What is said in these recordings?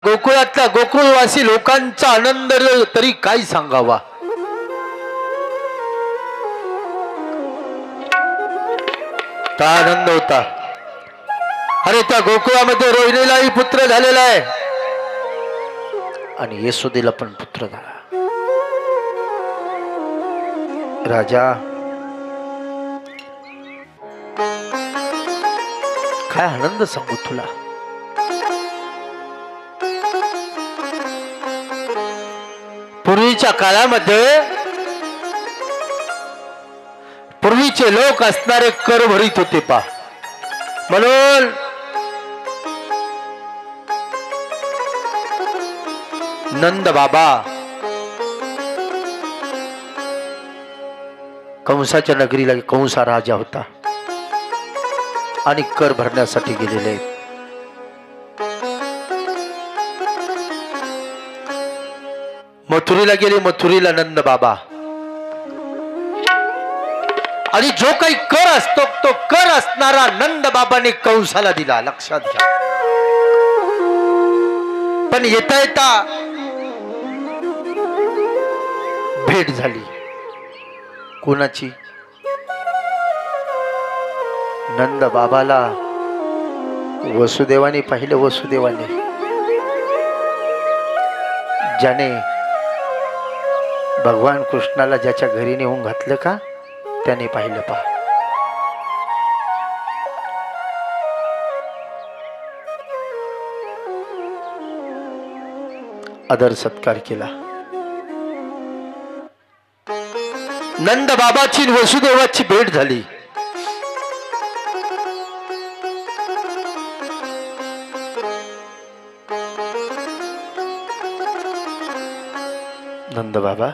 गोकुळातल्या गोकुळवासी लोकांचा आनंद तरी काय सांगावा। का आनंद होता। अरे त्या गोकुळामध्ये रोहिणीलाही पुत्र झालेला आहे आणि यशोदेला पण पुत्र झाला। राजा काय आनंद सांगू तुला। पूर्वीच्या काळामध्ये पूर्वीचे लोक असणारे कर भरीत होते पा, म्हणून नंद बाबा कंसाच्या नगरीला कंसा राजा होता आणि कर भरण्यासाठी गेलेले। मथुरीला गेले, मथुरीला नंद बाबा, आणि जो काही कर असतो तो कर असणारा नंद बाबाने कंसाला दिला, लक्षात घ्या। पण येता येता भेट झाली कोणाची। नंद बाबाला वसुदेवाने पाहिलं। वसुदेवाने ज्याने भगवान कृष्णाला ज्याच्या घरी नेऊन घातलं का त्याने पाहिलं पहा। आदर सत्कार केला। नंद बाबाची वसुदेवाची भेट झाली। नंद बाबा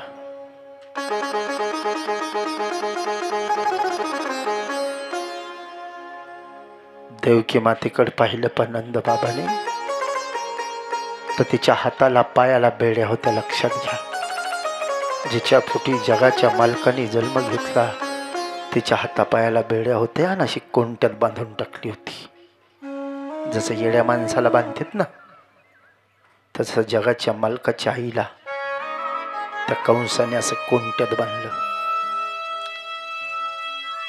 देवकी मातेकडे पाहिलं, पण नंद बाबाने तर तिच्या हाताला पायाला बेड्या होत्या, लक्षात घ्या। जिच्या पोटी जगाच्या मालकाने जन्म घेतला तिच्या हातापायाला बेड्या होत्या आणि अशी कोंट्यात बांधून टाकली होती। जसं येड्या माणसाला बांधतात ना, तसं जगाच्या मालकाच्या आईला त्या कंसाने असं कोंट्यात बांधलं।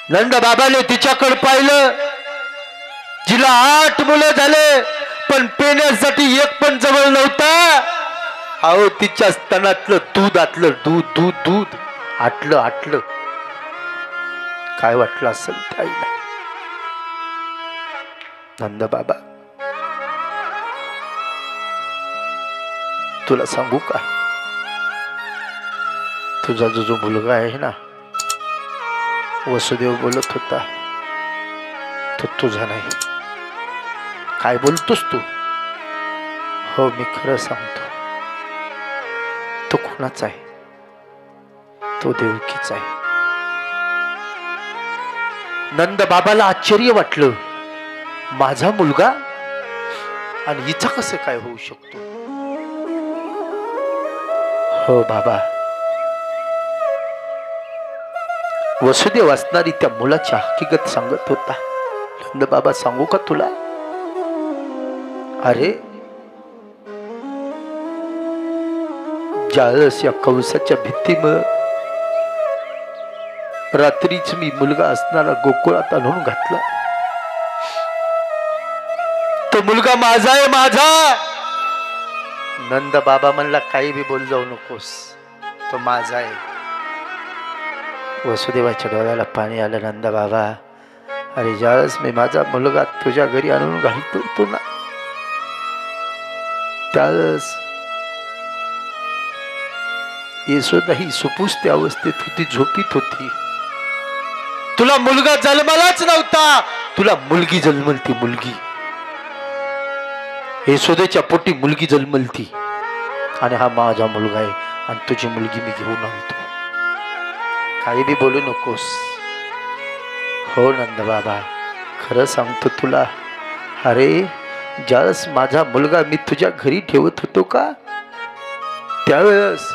नंद बाबाने तिच्याकडे पाहिलं, जिला 8 मुलं झाले पण पेण्यासाठी एक पण जवळ नव्हता। अहो तिच्या स्तनातलं दूध आटलं, दूध दूध दूध आटलं आटलं। काय वाटलं असेल त्या आईला। नंद बाबा तुला सांगू का, तुझा जो मुलगा आहे ना, वसुदेव बोलत होता तो तुझा नाही। काय बोलतोस तू? हो मी खरं सांगतो, तो कोणाचा आहे? तो देवकीचा आहे। नंद बाबाला आश्चर्य वाटलं, माझा मुलगा आणि हिचा कसं काय होऊ शकतो? हो बाबा, वसुदेव असणारी त्या मुलाची हकीकत सांगत होता। नंद बाबा सांगू का तुला? अरे ज्यावेळेस या कंसाच्या भीतीमुळे रात्रीच मी मुलगा असणारा गोकुळात आणून घातला, तो मुलगा माझा आहे, माझा। नंद बाबा म्हणला काही बी बोल जाऊ नकोस, तो माझा आहे। वसुदेवाच्या डोळ्याला पाणी आलं। नंद बाबा, अरे ज्यावेळेस मी माझा मुलगा तुझ्या घरी आणून घालतो तो ना, त्यावेळेस यशोदा ही सुपुस्ती अवस्थेत होती, झोपीत होती। तुला मुलगा जन्मालाच नव्हता, तुला मुलगी जन्मलती, मुलगी। यशोदेच्या पोटी मुलगी जन्मलती आणि हा माझा मुलगा आहे आणि तुझी मुलगी मी घेऊन आणतो। काही बी बोलू नकोस। हो नंद बाबा, खरं सांगतो तुला, अरे ज्यावेळेस माझा मुलगा मी तुझ्या घरी ठेवत होतो का, त्यावेळेस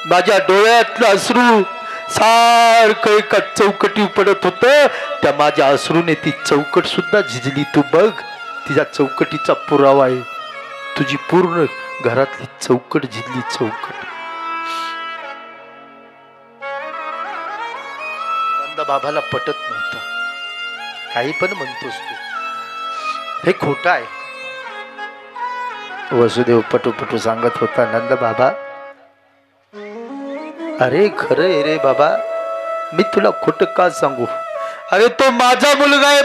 माझ्या डोळ्यातलं अश्रू सारखं एका चौकटी पडत होतं। त्या माझ्या अश्रूने ती चौकट सुद्धा झिजली। तू बघ, तिच्या चौकटीचा पुरावा आहे। तुझी पूर्ण घरातली चौकट जिथली चौकट. नंद बाबाला पटत नव्हतं. काही पण म्हणतोस तू, हे खोटं आहे. वसुदेव पटू सांगत होता, नंद बाबा अरे खरं आहे रे बाबा, मी तुला खोटं का सांगू. अरे तो माझा मुलगा आहे,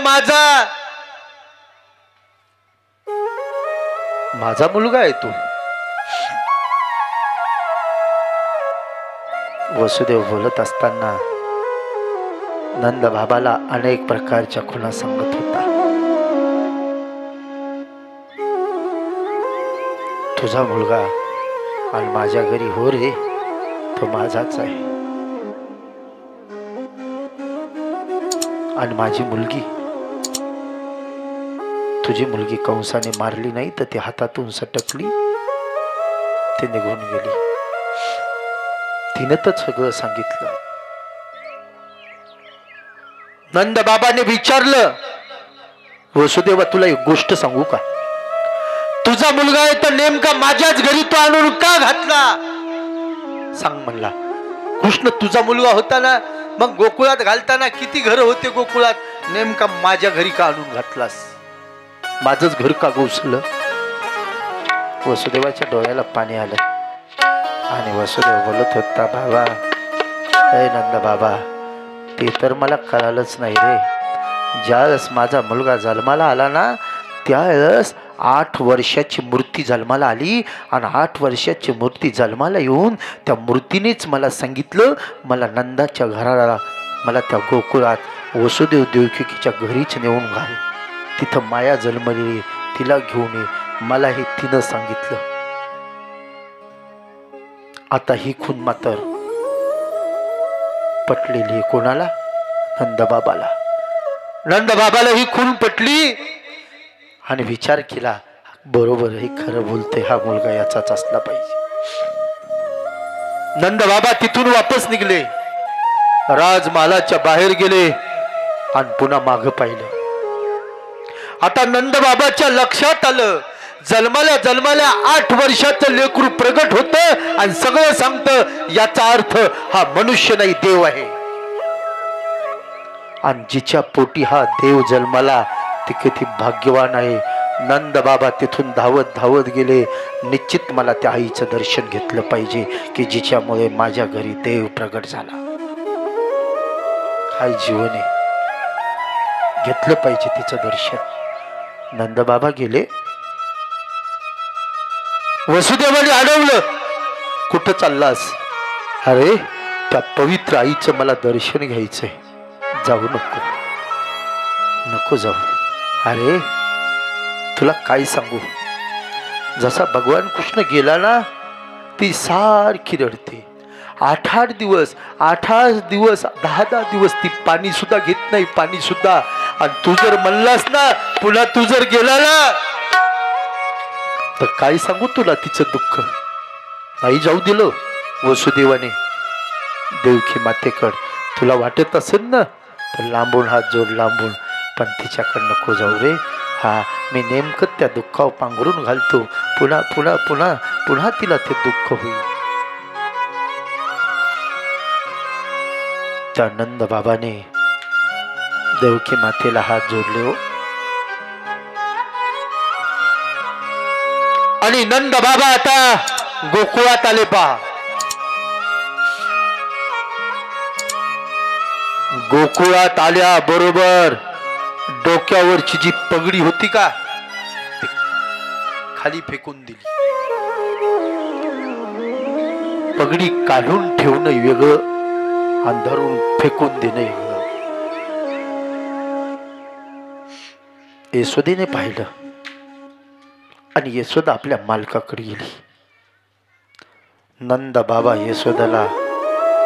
माझा मुलगा आहे तो. वसुदेव बोलत असताना नंद बाबाला अनेक प्रकारच्या खुणा सांगत होता. तुझा मुलगा आणि माझ्या घरी हो रे, तो माझाच आहे. आणि माझी मुलगी, तुझी मुलगी कंसाने मारली नाही तर ती हातातून सटकली, ती निघून गेली. तिने तर सगळं सांगितलं. नंद बाबाने विचारलं, वसुदेवा तुला एक गोष्ट सांगू का, तुझा मुलगा आहे तर नेमका माझ्याच घरी तो आणून का घातला सांग म्हणला. कृष्ण तुझा मुलगा होता ना, मग गोकुळात घालताना किती घर होते गोकुळात, नेमका माझ्या घरी का आणून घातलास, माझंच घर का गोसलं. वसुदेवाच्या डोळ्याला पाणी आलं आणि वसुदेव बोलत होता, बाबा हे नंद बाबा, ते तर मला कळालंच नाही रे. ज्यावेळेस माझा मुलगा जन्माला आला ना, त्यावेळेस 8 वर्षाची मूर्ती जन्माला आली आणि 8 वर्षाची मूर्ती जन्माला येऊन त्या मूर्तीनेच मला सांगितलं, मला नंदाच्या घराला, मला त्या गोकुळात वसुदेव देवकीच्या घरीच नेऊन घाल, तिथं माया जन्मली, तिला घेऊन ये, मला हे तिनं सांगितलं. आता ही खून मात्र पटलेली कोणाला, नंदबाबाला. नंदबाबाला ही खून पटली आणि विचार केला, बरोबर हे खरं बोलते, हा मुलगा याचाच असला पाहिजे. नंदबाबा तिथून वापस निघले, राजमालाच्या बाहेर गेले आणि पुन्हा माग पाहिलं. आता नंदबाबाच्या लक्षात आलं, जन्माल्या 8 वर्षाचं लेकरू प्रगट होतं आणि सगळं सांगतं, याचा अर्थ हा मनुष्य नाही, देव आहे. आणि जिच्या पोटी हा देव जन्माला, ती किती भाग्यवान आहे. नंद बाबा तिथून धावत गेले, निश्चित मला त्या आईचं दर्शन घेतलं पाहिजे की जिच्यामुळे माझ्या घरी देव प्रगट झाला. हाय जीवन आहे, घेतलं पाहिजे तिचं दर्शन. नंद बाबा गेले. वसुदेवाने अडवलं, कुठं चाललास. अरे त्या पवित्र आईचं मला दर्शन घ्यायचंय, जाऊ नको जाऊ. अरे तुला काय सांगू, जसा भगवान कृष्ण गेला ना, ती सारखी रडते. 8 दिवस 10 दिवस ती पाणी सुद्धा घेत नाही, पाणी सुद्धा. आणि तू जर म्हणलास ना, पुन्हा तू जर गेला ना, तर काय सांगू तुला तिचं दुःख. नाही जाऊ दिलं वसुदेवाने देवकी मातेकड. तुला वाटत असेल ना तर लांबून हात जोड, लांबून, पण तिच्याकडं नको जाऊ रे. हा मी नेमकं त्या दुःखावर पांघरून घालतो, पुन्हा पुन्हा पुन्हा पुन्हा तिला ते दुःख होईल. त्या नंद बाबाने देवकी मातेला हात जोडले हो. आणि नंद बाबा आता गोकुळात आले. पहा, गोकुळात आल्या बरोबर डोक्यावरची जी पगडी होती का, ती खाली फेकून दिली. पगडी काढून ठेवणं वेगळं आणि धरून फेकून देणं वेगळं. यशोदेने पाहिलं आणि यशोदा आपल्या मालकाकडे गेली. नंद बाबा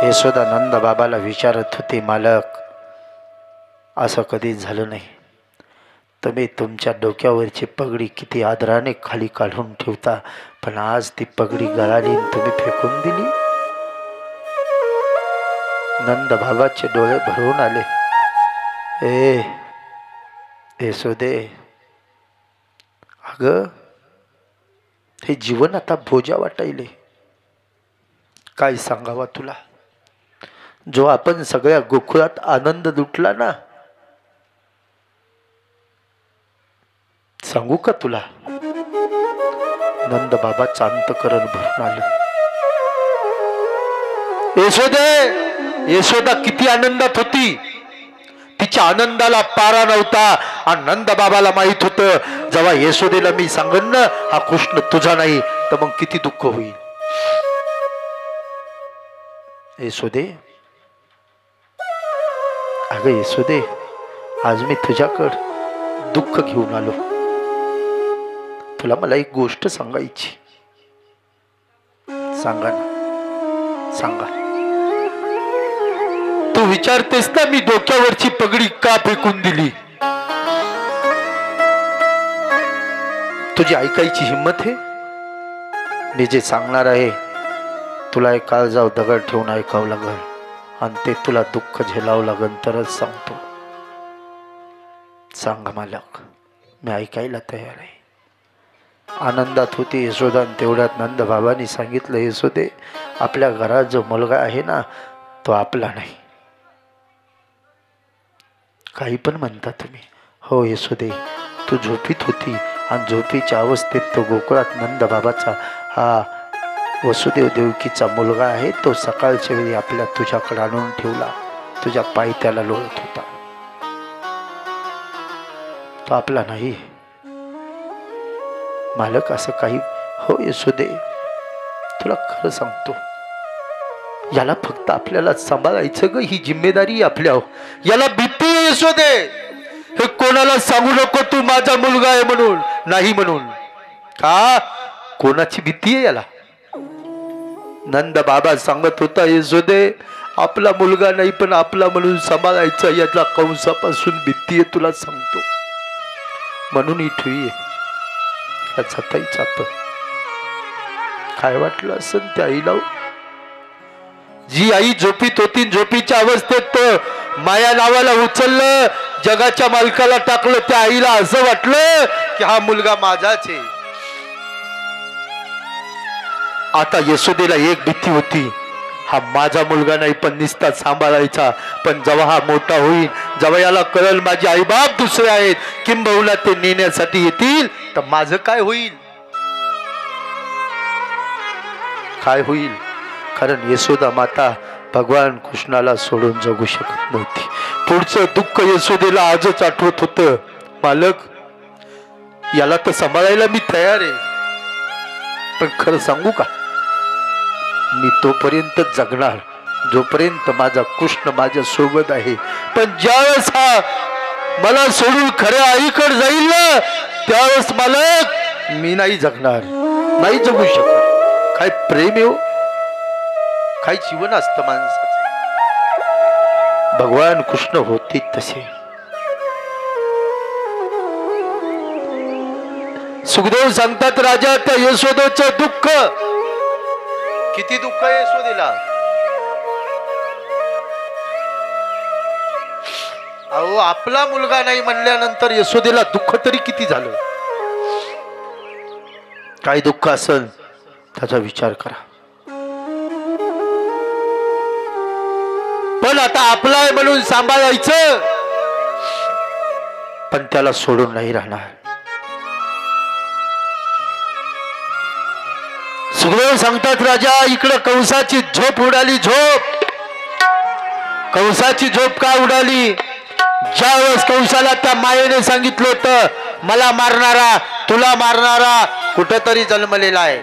यशोदा नंद बाबाला विचारत होते, मालक असं कधीच झालं नाही, तुम्ही तुमच्या डोक्यावरची पगडी किती आदराने खाली काढून ठेवता, पण आज ती पगडी गळाली आणि तुम्ही फेकून दिली. नंद बाबाचे डोळे भरून आले. यशोदे, अगं हे जीवन आता भोजा वाटायले. काय सांगावा तुला. जो आपण सगळ्या गोकुळात आनंद लुटला ना, सांगू का तुला. नंद बाबा अंतःकरण भरून आलं. यशोदा किती आनंदात होती. तिच्या आनंदाला पारा नव्हता. आणि नंद बाबाला माहित होतं जेव्हा यशोदेला मी सांगन ना हा कृष्ण तुझा नाही तर मग किती दुःख होईल. यशोदे, अगं यशोदे, आज मी तुझ्याकडं दुःख घेऊन आलो. तुला मला एक गोष्ट सांगायची. सांगा ना, सांगा. तू विचारतेस ना मी डोक्यावरची पगडी का फेकून दिली. तुझी ऐकायची हिम्मत आहे. मी जे सांगणार आहे तुला एक काळजावर दगड ठेवून ऐकावं लागल आणि ते तुला दुःख झेलावं लागल तरच सांगतो. सांगा मालक, मी ऐकायला तयार आहे. आनंदात होती यशोदा. तेवढ्यात नंद बाबांनी सांगितलं, यशोदे, आपल्या घरात जो मुलगा आहे ना तो आपला नाही. काही पण म्हणता तुम्ही. हो यशोदे, तू झोपीत होती आणि झोपीच्या अवस्थेत तो गोकुळात नंद बाबाचा हा वसुदेव देवकीचा मुलगा आहे. तो सकाळच्या वेळी आपल्या तुझ्याकडे आणून ठेवला. तुझ्या पायी त्याला लोळत होता. तो आपला नाही मालक. असं काही. हो यशोदे, तुला खरं सांगतो, याला फक्त आपल्याला सांभाळायचं ग. ही जिम्मेदारी आपल्यावर. याला भीती आहे यशोदे. हे कोणाला सांगू नको तू माझा मुलगा आहे म्हणून. नाही म्हणून. का? कोणाची भीती आहे याला. नंद बाबा सांगत होता, यशोदे, आपला मुलगा नाही पण आपला म्हणून सांभाळायचा. याला कंसापासून भीती आहे तुला सांगतो. म्हणून ही ठुई आहे. ताई चाप. काय वाटलं असं त्या आईला. जी आई झोपीत होती, झोपीच्या अवस्थेत माया नावाला उचललं, जगाच्या मालकाला टाकलं. त्या आईला असं वाटलं की हा मुलगा माझाच आहे. आता यशोदेला एक भीती होती, हा माझा मुलगा नाही पण निस्ता सांभाळायचा. पण जेव्हा हा मोठा होईल, जेव्हा याला कळल माझे आईबाप दुसरे आहेत, किंबहुना ते नेण्यासाठी येतील, तर माझं काय होईल. काय होईल. कारण यशोदा माता भगवान कृष्णाला सोडून जगू शकत नव्हती. पुढचं दुःख यशोदेला आजच आठवत होतं. मालक, याला तर सांभाळायला मी तयार आहे, पण खरं सांगू का, मी तोपर्यंत जगणार जोपर्यंत माझा कृष्ण माझ्या सोबत आहे. पण ज्यावेळेस हा मला सोडून खऱ्या आईकडे जाईल ना, त्यावेळेस मालक मी नाही जगणार, नाही जगू शकत. काय प्रेम आहे, काय जीवन असतं माणसाचं. भगवान कृष्ण होते तसे. सुखदेव सांगतात, राजा, त्या यशोदेचं दुःख, किती दुःख आहे यशोदेला. अहो, आपला मुलगा नाही म्हणल्यानंतर यशोदेला दुःख तरी किती झालं. काय दुःख असेल त्याचा विचार करा. पण आता आपला आहे म्हणून सांभाळायचं, पण त्याला सोडून नाही राहणार. सुखदेव सांगतात, राजा, इकडे कंसाची झोप उडाली. झोप, कंसाची झोप का उडाली. ज्या वेळेस कंसाला त्या मायेने सांगितलं होतं, मला मारणारा, तुला मारणारा कुठेतरी जन्मलेला आहे,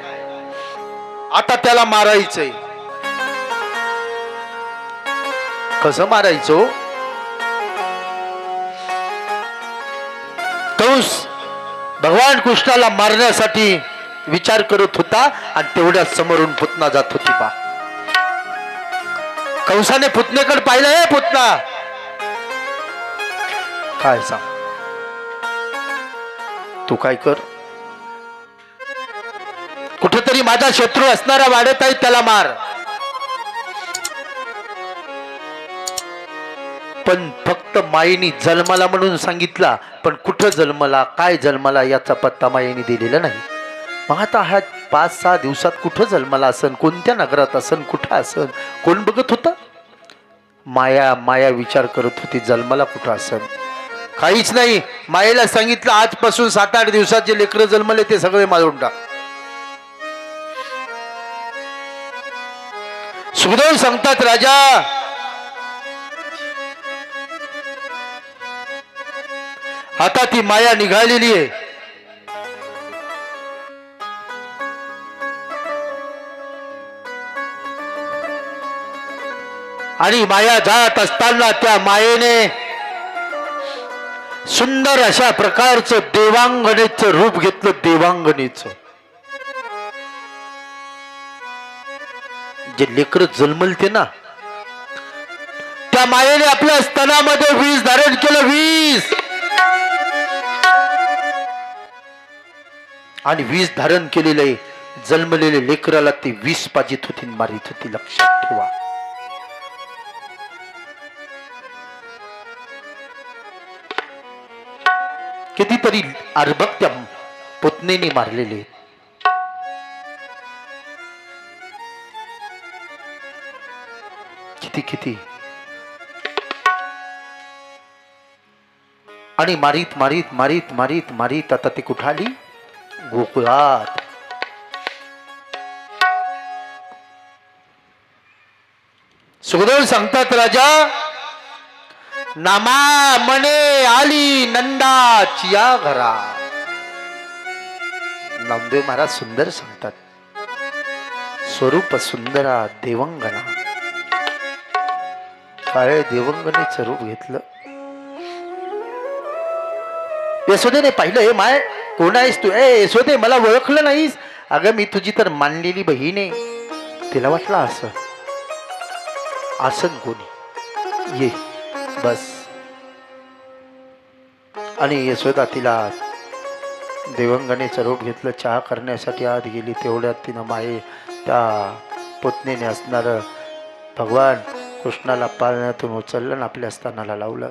आता त्याला मारायचंय. कसं मारायचो. कंस भगवान कृष्णाला मारण्यासाठी विचार करत होता आणि तेवढ्याच समोरून पुतना जात होती. पा कंसाने पुतनेकडे पाहिलं. पुतना, काय सांग, तू काय कर, कुठेतरी माझा शत्रू असणारा वाड्यात आहे, त्याला मार. पण फक्त मायेनी जन्माला म्हणून सांगितला, पण कुठं जन्मला, काय जन्मला याचा पत्ता मायेनी दिलेला नाही. मग आता ह्या 5-6 दिवसात कुठं जन्माला असन, कोणत्या नगरात असन, कुठं असन, कोण बघत होतं? माया माया विचार करत होती जन्माला कुठं असन. काहीच नाही. मायेला सांगितलं आजपासून 7-8 दिवसात जे लेकरं जन्मले ते सगळे मारून टाक. सुखदेव सांगतात राजा आता ती माया निघालेली आहे. आणि माया जात असताना त्या मायेने सुंदर अशा प्रकारचं देवांगणेचं रूप घेतलं. देवांगणेचं जे लेकर जन्मलते ना त्या मायेने आपल्या स्तनामध्ये विष धारण केलं. विष आणि विष धारण केलेले जन्मलेले लेकराला ती विष पाजित होती, मारित होती. लक्षात ठेवा. कितीतरी अर्भक त्या पुतणीने मारलेले. किती किती आणि मारीत मारीत मारीत मारीत मारीत आता ती कुठं आली? गोकुळात. सुखदेव सांगतात राजा नामा मने आली नंदाची या घरा. नामदेव महाराज सुंदर सांगतात स्वरूप सुंदरा देवंगना. काय देवंगनेचं रूप घेतलं. यशोदेने पाहिलं हे माय कोण आहेस तू? ए यशोदे मला ओळखलं नाहीस? अगं मी तुझी तर मानलेली बहीण आहे. तिला वाटलं असं आसन कोणी ये बस. आणि यशोदा तिला देवंगनेचं रूप घेतलं. चहा करण्यासाठी आत गेली. तेवढ्यात तिनं माये त्या पुतणीने असणार भगवान कृष्णाला पाळण्यातून उचललं आणि आपल्या स्तनाला लावलं.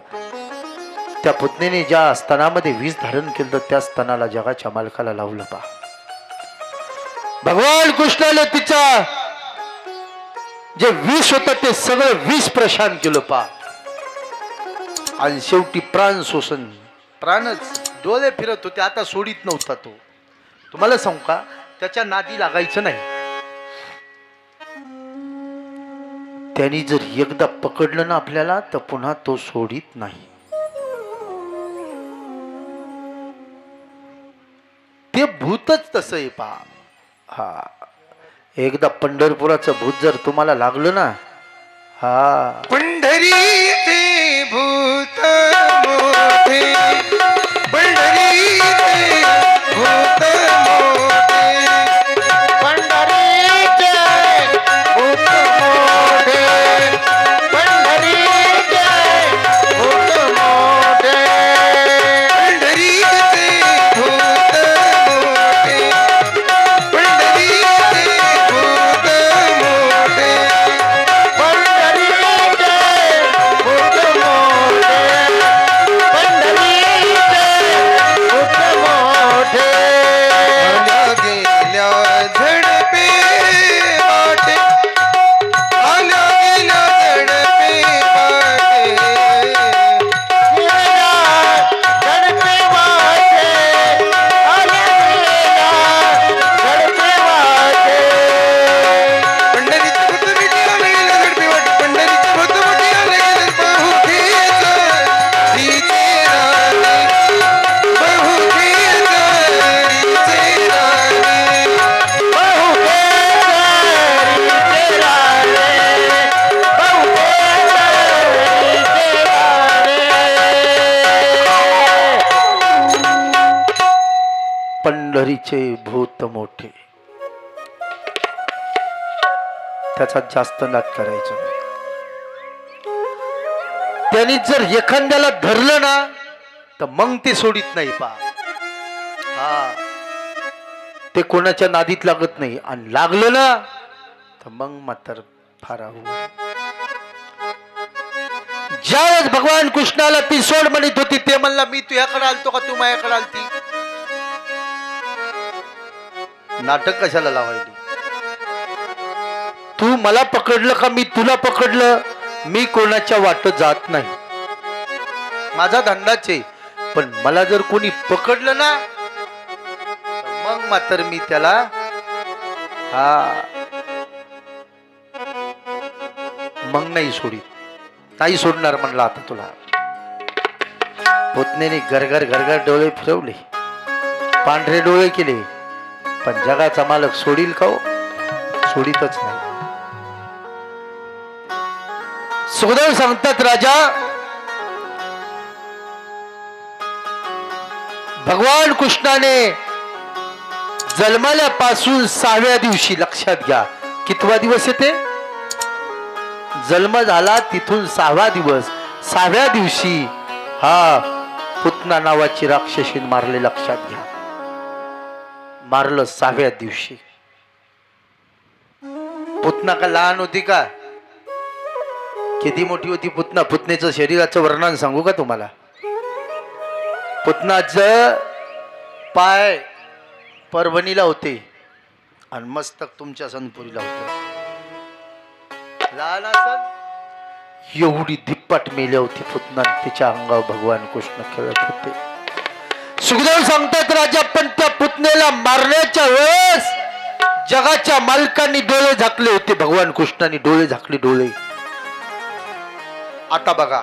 त्या पुतणीने ज्या स्तनामध्ये विष धारण केलं त्या स्तनाला जगाच्या मालकाला लावलं. पा भगवान कृष्णाला तिचा जे विष होतं ते सगळं विष प्रशांत केलं. पा आणि शेवटी प्राण शोषण. प्राणच डोळे फिरत होते. आता सोडित नव्हता तो. तुम्हाला सांगू का त्याच्या नादी लागायचं नाही. त्यांनी जर एकदा पकडलं ना आपल्याला तर पुन्हा तो सोडित नाही. ते भूतच तसं आहे. पा हा एकदा पंढरपुराचं भूत जर तुम्हाला लागलं ना हा पंढरीचे भूत मोठे पंढरीचे भूत मोठे पंढरीचे भूत मोठे पंढरीचे भूत मोठे पंढरीचे भूत मोठे पंढरीचे भूत मोठे पंढरीचे भूत मोठे. त्याचा जास्त नाद करायचा नाही. त्यांनी जर एखाद्याला धरलं ना तर मग ते सोडित नाही. पा हा ते कोणाच्या नादीत लागत नाही. आणि लागलं ना तर मग मात्र फार ज्यावेळेस भगवान कृष्णाला ती सोड म्हणत होती ते म्हणला मी तुझ्याकडे आलतो का तू माझ्याकडे आलती? नाटक कशाला लावायली? तू मला पकडलं का मी तुला पकडलं? मी कोणाच्या वाट जात नाही, माझा धंदाच आहे. पण मला जर कोणी पकडलं ना मग मात्र मी त्याला मग नाही सोडी, नाही सोडणार म्हणलं. आता तुला पुतण्याने गरगर गरगर डोळे फिरवले, पांढरे डोळे केले, पण जगाचा मालक सोडील का हो? सोडीतच नाही. सुखदेव सांगतात, राजा भगवान कृष्णाने जन्मल्यापासून 6व्या दिवशी, लक्षात घ्या कितवा दिवस येते, जन्म झाला तिथून 6वा दिवस, 6व्या दिवशी हा पुतना नावाची राक्षसीन मारले. लक्षात घ्या, मारलं 6व्या दिवशी. पुतना का लहान होती का? किती मोठी होती पुतना? पुतनेचं शरीराचं वर्णन सांगू का तुम्हाला? पुतनाचं पाय परभणीला होते आणि मस्तक तुमच्या सनपुरीला होते. लहान असत एवढी धिप्पट मेले होती पुतना, तिच्या अंगावर भगवान कृष्ण खेळत होते. सुखदेव सांगतात, राजा पण त्या पुतनेला मारण्याच्या वेळेस जगाच्या मालकांनी डोळे झाकले होते. भगवान कृष्णाने डोळे झाकले, डोळे. आता बघा,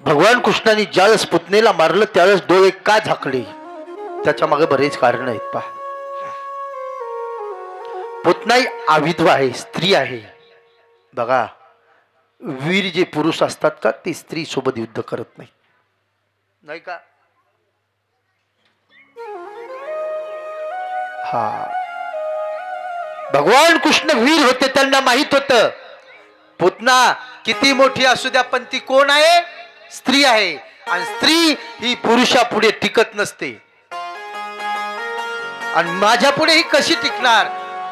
भगवान कृष्णाने ज्यावेळेस पुतनेला मारलं त्यावेळेस डोळे का झाकले? त्याच्या मागे बरेच कारण आहेत. पहा, पुतना ही अविधवा आहे, स्त्री आहे. बघा, वीर जे पुरुष असतात का ते स्त्री सोबत युद्ध करत नाही, नाही का? हा, भगवान कृष्ण वीर होते, त्यांना माहित होतं पुतना किती मोठी असू द्या पण ती कोण आहे? स्त्री आहे. आणि स्त्री ही पुरुषा पुढे टिकत नसते, आणि माझ्या पुढे ही कशी टिकणार?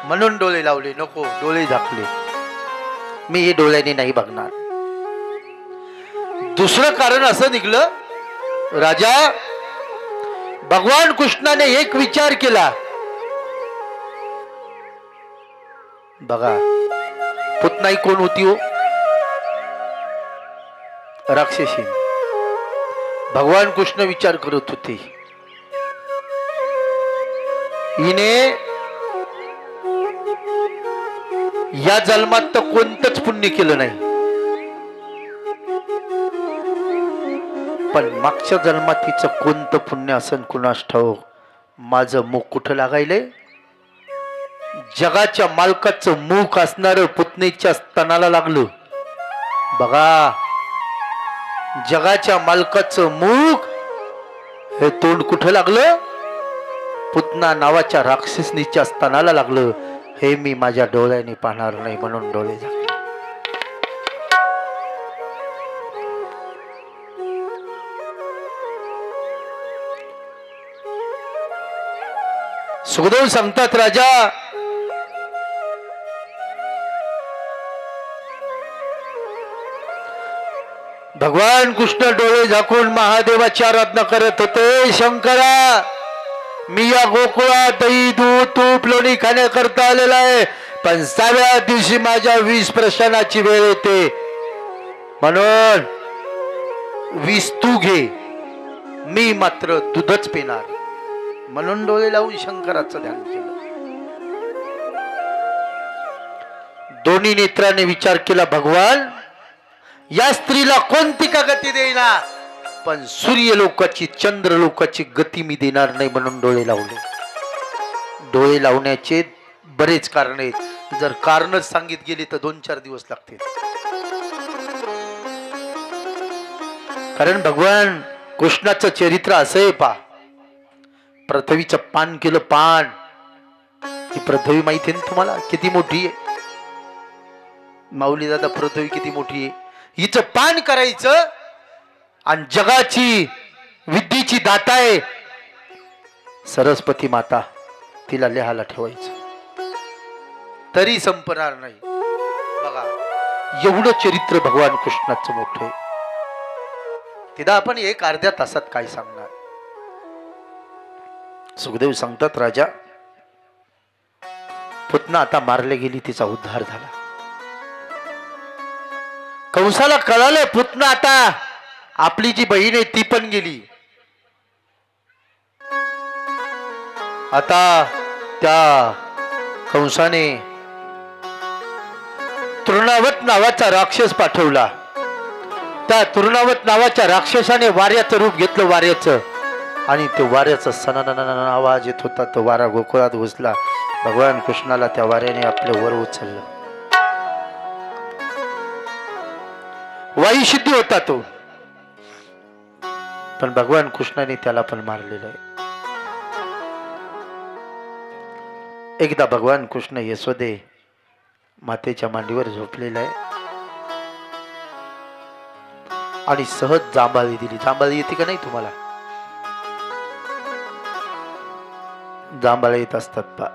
म्हणून डोळे लावले, नको डोळे झाकले. मी हे डोळ्याने नाही बघणार. दुसरं कारण असं निघलं, राजा भगवान कृष्णाने एक विचार केला. बघा, पुतनाई कोण होती हो? राक्षसी. भगवान कृष्ण विचार करत होते, हिने या जन्मात तर कोणतंच पुण्य केलं नाही, पण मागच्या जन्मात तिचं कोणतं पुण्य असन कुणास ठाऊक. माझं मुख कुठं लागायलंय? जगाच्या मालकाचं मुख असणार पुतनेच्या स्तनाला लागलं. बघा, जगाच्या मालकाचं मुख, हे तोंड कुठं लागलं? पुतना नावाच्या राक्षसनीच्या स्तनाला लागलं. हे मी माझ्या डोळ्याने पाहणार नाही, म्हणून डोळे झाकले. सुखदेव सांगतात, राजा भगवान कृष्ण डोळे झाकून महादेवाची आराधना करत होते. शंकरा, मी या गोकुळात दही दूध तूप लोणी खाण्याकरता आलेला आहे, पण 6व्या दिवशी माझ्या विष प्रशनाची वेळ येते, म्हणून विष तू घे, मी मात्र दूधच पिणार. म्हणून डोळे लावून शंकराचं ध्यान केलं. दोन्ही नेत्राने विचार केला, भगवान या स्त्रीला कोणती का गती देईना, पण सूर्य लोकाची चंद्र लोकाची गती मी देणार नाही, म्हणून डोळे लावले. डोळे लावण्याचे बरेच कारण आहेत, जर कारणच सांगित गेली तर 2-4 दिवस लागतील. कारण भगवान कृष्णाचं चरित्र असं आहे. पा, पृथ्वीचं पान केलं, पान. ही पृथ्वी माहिती आहे ना तुम्हाला किती मोठी आहे? माऊली दादा, पृथ्वी किती मोठी आहे? हिचं पान करायचं आणि जगाची विद्येची दाता आहे सरस्वती माता, तिला लिहायला ठेवायचं तरी संपणार नाही. बघा, एवढं चरित्र भगवान कृष्णाचं मोठं आहे. तिला आपण एक अर्ध्या तासात काय सांगणार? सुखदेव सांगतात, राजा पुतना आता मारले गेली, तिचा उद्धार झाला. कंसाला कळालं पुतना आता आपली जी बहीण आहे ती पण गेली. आता त्या कंसाने तृणावत नावाचा राक्षस पाठवला. त्या तृणावत नावाच्या राक्षसाने वाऱ्याचं रूप घेतलं, वाऱ्याचं, आणि ते वाऱ्याचा सणाना आवाज येत होता. तो वारा गोकुळात घुसला. भगवान कृष्णाला त्या वाऱ्याने आपल्या वर उचललं. वायुसिद्धी होता तो, पण भगवान कृष्णाने त्याला पण मारलेलं आहे. एकदा भगवान कृष्ण यशोदे मातेच्या मांडीवर झोपलेला आहे आणि सहज जांभळी दिली. जांभळी येते का नाही तुम्हाला? जांभळी येत असतात पा.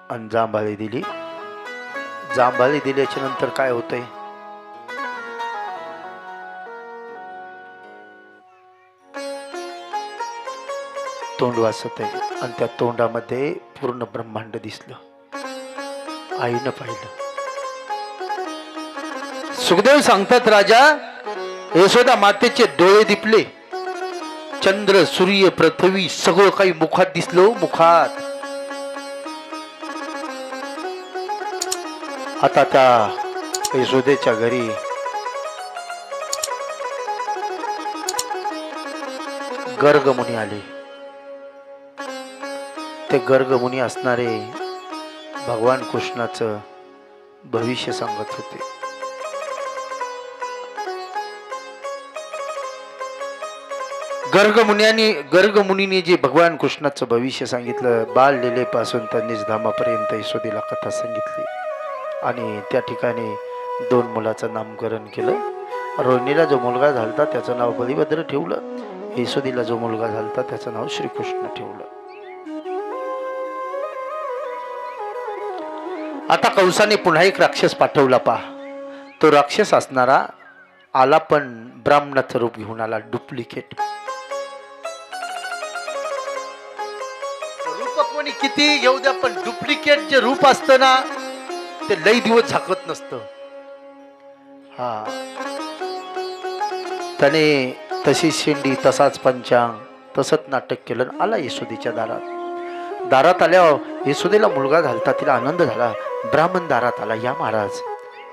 आणि जांभळी दिली. जांभळी दिल्याच्या नंतर काय होतंय? तोंड वासत आहे आणि त्या तोंडामध्ये पूर्ण ब्रह्मांड दिसलं. आईनं पाहिलं. सुखदेव सांगतात, राजा यशोदा मातेचे डोळे दिपले. चंद्र सूर्य पृथ्वी सगळं काही मुखात दिसलो. मुखात आता त्या यशोदेच्या घरी गर्गमुनी आले. ते गर्गमुनी असणारे भगवान कृष्णाचं भविष्य सांगत होते. गर्गमुनीने जे भगवान कृष्णाचं भविष्य सांगितलं, बाल लीलेपासून तर निजधामापर्यंत यशोदेला कथा सांगितली. आणि त्या ठिकाणी 2 मुलाचं नामकरण केलं. रोहिणीला जो मुलगा झालता त्याचं नाव बलिभद्र ठेवलं. यशोदेला जो मुलगा झालता त्याचं नाव श्रीकृष्ण ठेवलं. आता कंसाने पुन्हा एक राक्षस पाठवला. पहा, तो राक्षस असणारा आला, पण ब्राह्मणाचं रूप घेऊन आला. डुप्लिकेट रूप कोणी किती घेऊ द्या, पण डुप्लिकेट जे रूप असतं ना ते लई दिवस झाकत नसतं. हा, त्याने तशी शेंडी, तसाच पंचांग, तसंच नाटक केलं. आला यशोदेच्या दारात. दारात आल्यावर यशोदेला मुलगा झालता. तिला आनंद झाला. ब्राह्मण दारात आला. या महाराज,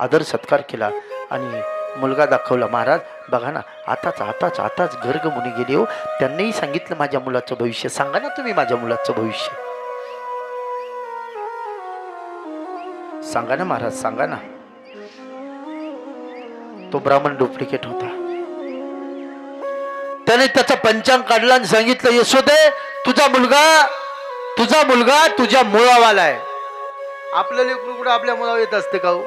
आदर सत्कार केला आणि मुलगा दाखवला. महाराज बघा ना, आताच गर्गमुनी गेले हो. त्यांनीही सांगितलं माझ्या मुलाचं भविष्य. सांगा ना तुम्ही माझ्या मुलाचं भविष्य. सांगा ना महाराज, सांगा ना. तो ब्राह्मण डुप्लिकेट होता. त्याने त्याचा पंचांग काढला आणि सांगितलं, यशोदे तुझा मुलगा तुझ्या मुळावाला आहे. आपलं लेकरू कुठं आपल्या मुळावर येत असते का हो?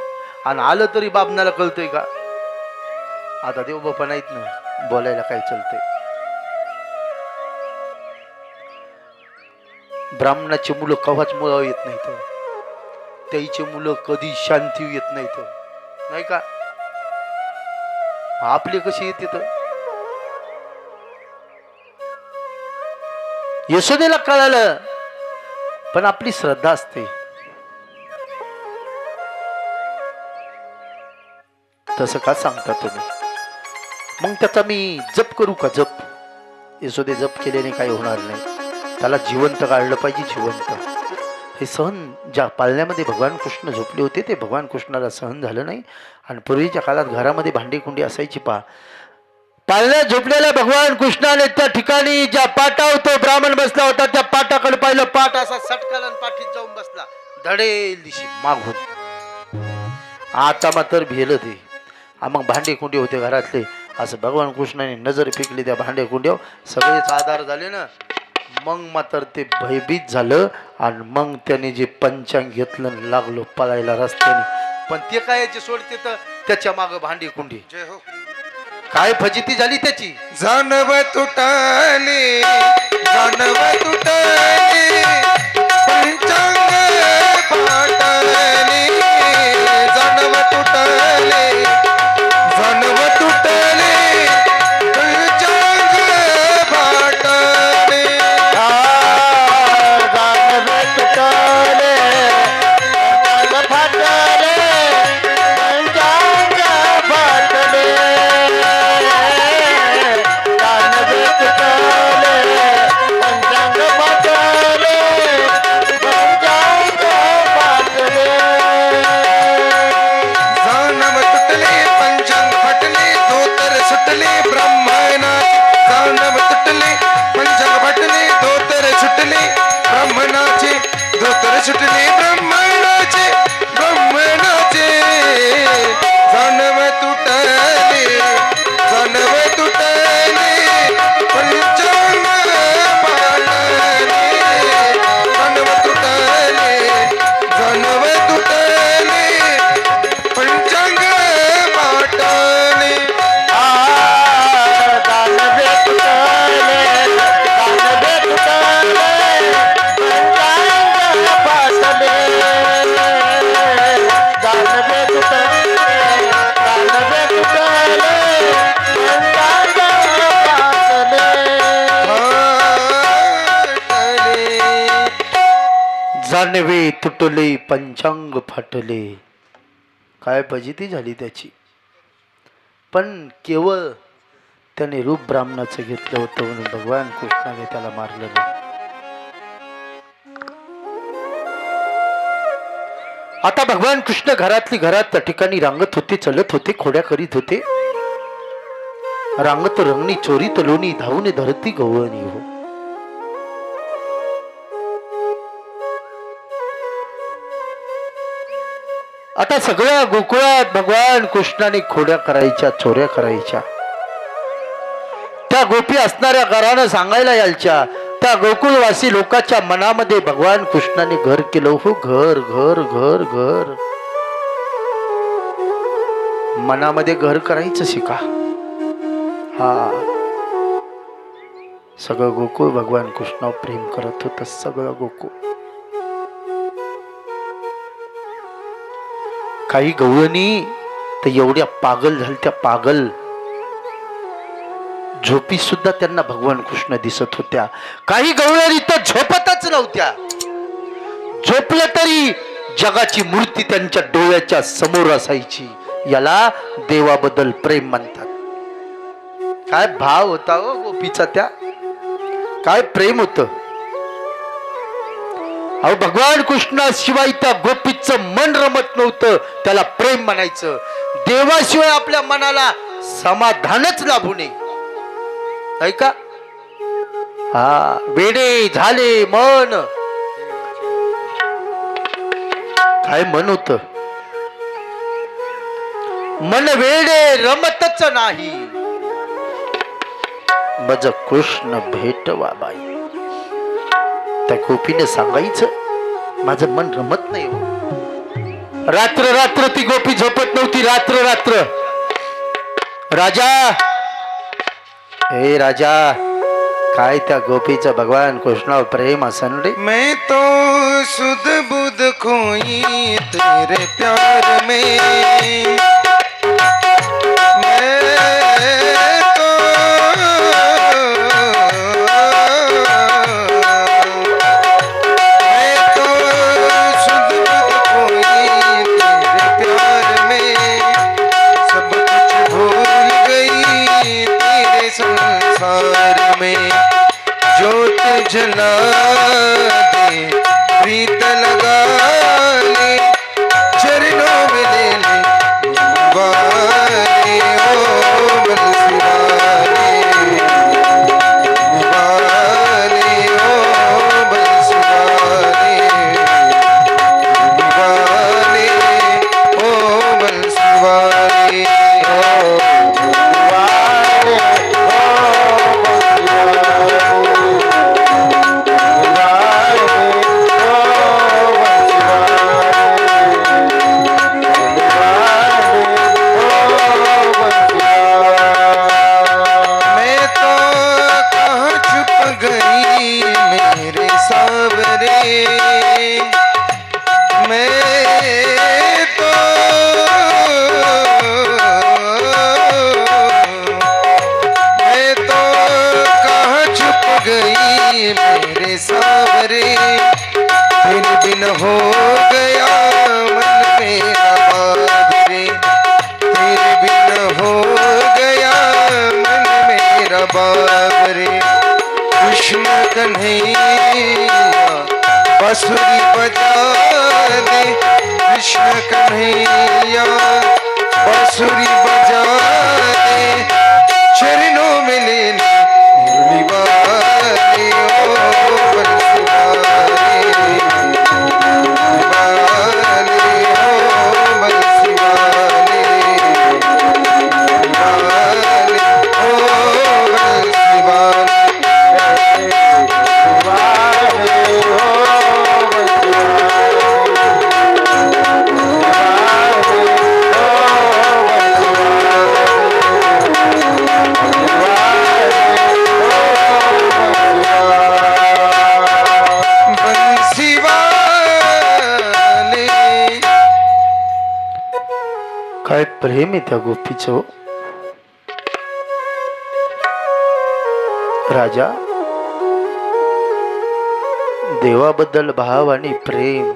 आणि आलं तरी बाबनाला कळतंय का? आता देव बापा नाहीत ना, बोलायला काय चलतंय. ब्राह्मणाची मुलं कवाच मुळावर येत नाहीत. त्याची मुलं कधी शांती येत नाहीत, नाही का? आपले कशी येते तर? यशोदेला कळालं, पण आपली श्रद्धा असते. तसं का सांगता तुम्ही? मग त्याचा मी जप करू का? जप यशोदे जप केल्याने काही होणार नाही. त्याला जिवंत काढलं पाहिजे, जिवंत. हे सहन ज्या पाळण्यामध्ये भगवान कृष्ण झोपले होते ते भगवान कृष्णाला सहन झालं नाही. आणि पूर्वीच्या काळात घरामध्ये भांडी-कुंडी असायची. पहा, पाळण्यात झोपलेल्या भगवान कृष्णाने त्या ठिकाणी ज्या पाटावर तो ब्राह्मण बसला होता त्या पाटाकडे पाहिलं. पाट असा सटकाला पाठीत जाऊन बसला, धडेल दिशी मागून. आता मात्र भेलं ते. मग भांडे कुंडी होते घरातले. असं भगवान कृष्णाने नजर फेकली त्या भांडे कुंड्यावर. सगळेच आधार झाले ना. मग मात्र ते भयभीत झालं आणि मग त्याने जे पंचांग घेतलं लागलो पळायला रस्त्याने. पण ते काय सोडते तर त्याच्या माग भांडी कुंडी. जय हो. काय फजिती झाली त्याची. जानव तुटली पंचांग पाटली. जानव तुटली पंचांग पाटली. सुटले ब्रह्मणाचे ब्रह्मणाचे जानव तुटले जानव तुटले पंचांग पाळले जानव तुटले जानव तुटले पंचांग पाटले दानवे तुटले दानवे तुटले पंचांग पाटले दानवे तुटले दानवे तुटले पंचांग पाटले जानवे तुटले पंचांग फाटले. काय फजिती झाली त्याची. पण केवळ त्याने रूप ब्राह्मणाचं घेतलं होतं म्हणून भगवान कृष्णाने त्याला मारलं नाही. आता भगवान कृष्ण घरातली घरात त्या ठिकाणी रांगत होते, चलत होते, खोड्या करीत होते. रांगत रंगणी चोरी तलोनी धावून धरती गवळणी हो. आता सगळ्या गोकुळात भगवान कृष्णाने खोड्या करायच्या, चोऱ्या करायच्या. त्या गोपी असणाऱ्या घरानं सांगायला यायच्या. त्या गोकुळवासी लोकांच्या मनामध्ये भगवान कृष्णाने घर केलं हो. घर घर घर घर मनामध्ये घर करायचं शिका. हा सगळं गोकुळ भगवान कृष्णावर प्रेम करत होत. सगळं गोकुळ. काही गवळणी तर एवढ्या पागल झालत्या, पागल. झोपी सुद्धा त्यांना भगवान कृष्ण दिसत होत्या. काही गवळणी तर झोपतच नव्हत्या. झोपलं तरी जगाची मूर्ती त्यांच्या डोळ्याच्या समोर असायची. याला देवाबद्दल प्रेम म्हणतात. काय भाव होता हो गोपीचा त्या. काय प्रेम होतं. अहो भगवान कृष्णाशिवाय त्या गोपीचं मन रमत नव्हतं. त्याला प्रेम म्हणायचं. देवाशिवाय आपल्या मनाला समाधानच लाभू नये. ऐका. हा वेडे झाले मन. काय मन होत. मन वेडे रमतच नाही. मज कृष्ण भेटवा बाई. त्या गोपीने सांगायचं माझं मन रमत नाही हो. रात्र रात्र ती गोपी झोपत नव्हती. रात्र रात्र. राजा, हे राजा, काय त्या गोपीचं भगवान कृष्णावर प्रेम असन रे. मैं तो सुध बुध खोई तेरे प्यार में. जला दे प्रीत लगा ले चरणों में ले ले वाले ओ बंसीवाले वाले ओ बंसीवाले वाले ओ बंसीवाले मेरे सावरे तेरे बिन हो गया मन मेरा बाबरे. तेरे बिन हो गया मन मेरा बाबरे. कृष्ण कन्हैया बांसुरी बजा दे. कृष्ण कन्हैया बांसुरी बजा दे. चरणों में ले ले मुरली वाले ओ बंसीवाले प्रेम आहे त्या गोपीचं. राजा, देवाबद्दल भाव आणि प्रेम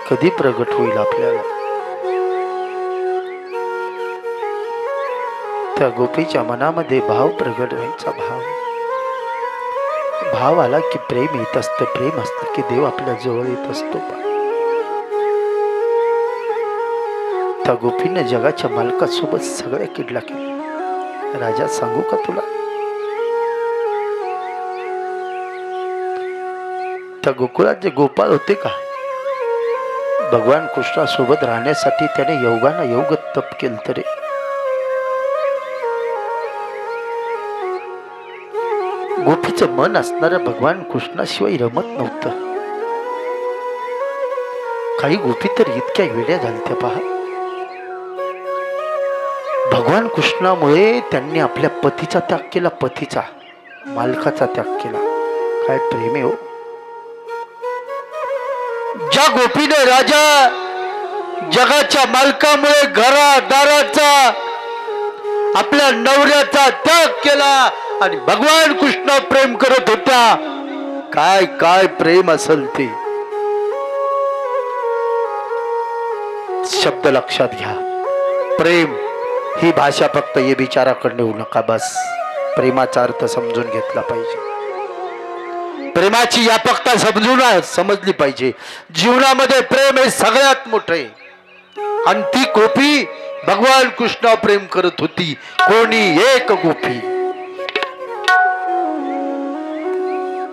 कधी प्रगट होईल आपल्याला? त्या गोपीच्या मनामध्ये भाव प्रगट व्हायचा. भाव आला की प्रेम येत असतं, प्रेम असतं की देव आपल्या जवळ येत असतो. त्या गोपीने जगाच्या मालकासोबत सगळ्या किडला केला. राजा, सांगू का तुला? त्या गोकुळात जे गोपाळ होते का, भगवान कृष्णासोबत राहण्यासाठी त्याने योगानं योग तप केलं. तरी गोपीचं मन असणारं भगवान कृष्णाशिवाय रमत नव्हतं. काही गोपी तर इतक्या वेड्या झाल्या पहा. भगवान कृष्णामुळे त्यांनी आपल्या पतीचा त्याग केला, पतीचा, मालकाचा त्याग केला. काय प्रेम आहे हो! ज्या गोपीने राजा जगाच्या मालकामुळे घरादाराचा, आपल्या नवऱ्याचा त्याग केला आणि भगवान कृष्ण प्रेम करत होता. काय काय प्रेम असेल ते! शब्द लक्षात घ्या. प्रेम ही भाषा फक्त ये बिचाराकडे येऊ नका. बस प्रेमाचा अर्थ समजून घेतला पाहिजे. प्रेमाची व्यापकता समजली पाहिजे. जीवनामध्ये प्रेम हे सगळ्यात मोठे. आणि ती गोपी भगवान कृष्ण प्रेम करत होती. कोणी एक गोपी.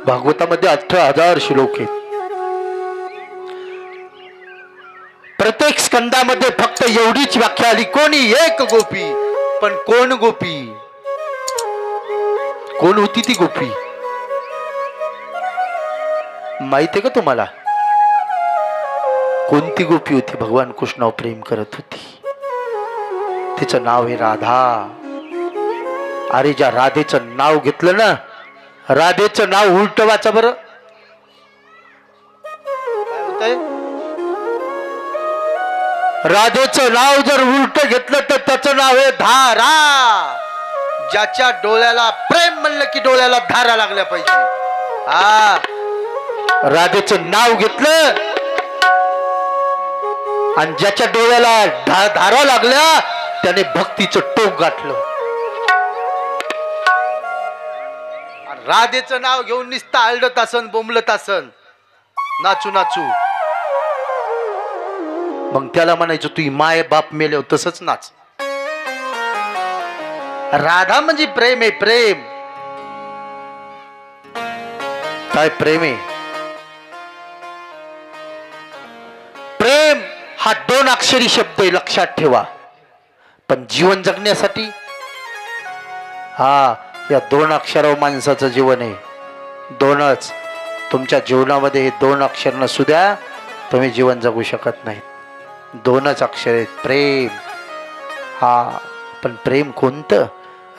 भागवतामध्ये 18,000 श्लोक आहेत. प्रत्येक स्कंदामध्ये फक्त एवढीच व्याख्या आली, कोणी एक गोपी. पण कोण गोपी? कोण होती ती गोपी? माहिती आहे का तुम्हाला? कोणती गोपी होती भगवान कृष्णावर प्रेम करत होती? तिचं नाव आहे राधा. अरे, ज्या राधेचं नाव घेतलं ना, राधेचं नाव उलट वाचा बरं. काय होतंय? राधेचं नाव जर उलट घेतलं तर त्याचं नाव आहे धारा. ज्याच्या डोळ्याला प्रेम म्हणलं की डोळ्याला धारा लागल्या पाहिजे. हा, राधेचं नाव घेतलं आणि ज्याच्या डोळ्याला धारा लागल्या त्याने भक्तीचं टोक गाठलं. राधेचं नाव घेऊन निसता आलडत असन, बोंबलत असन, नाचू नाचू, मग त्याला म्हणायचं तू माय बाप मेले तसंच नाच. राधा म्हणजे प्रेम आहे. प्रेम काय? प्रेम आहे. प्रेम हा 2 अक्षरी शब्द आहे, लक्षात ठेवा. पण जीवन जगण्यासाठी हा या 2 अक्षरावर माणसाचं जीवन आहे. 2च. तुमच्या जीवनामध्ये हे 2 अक्षर नसू द्या, तुम्ही जीवन जगू शकत नाही. 2च अक्षर आहेत. प्रेम. हा, पण प्रेम कोणतं?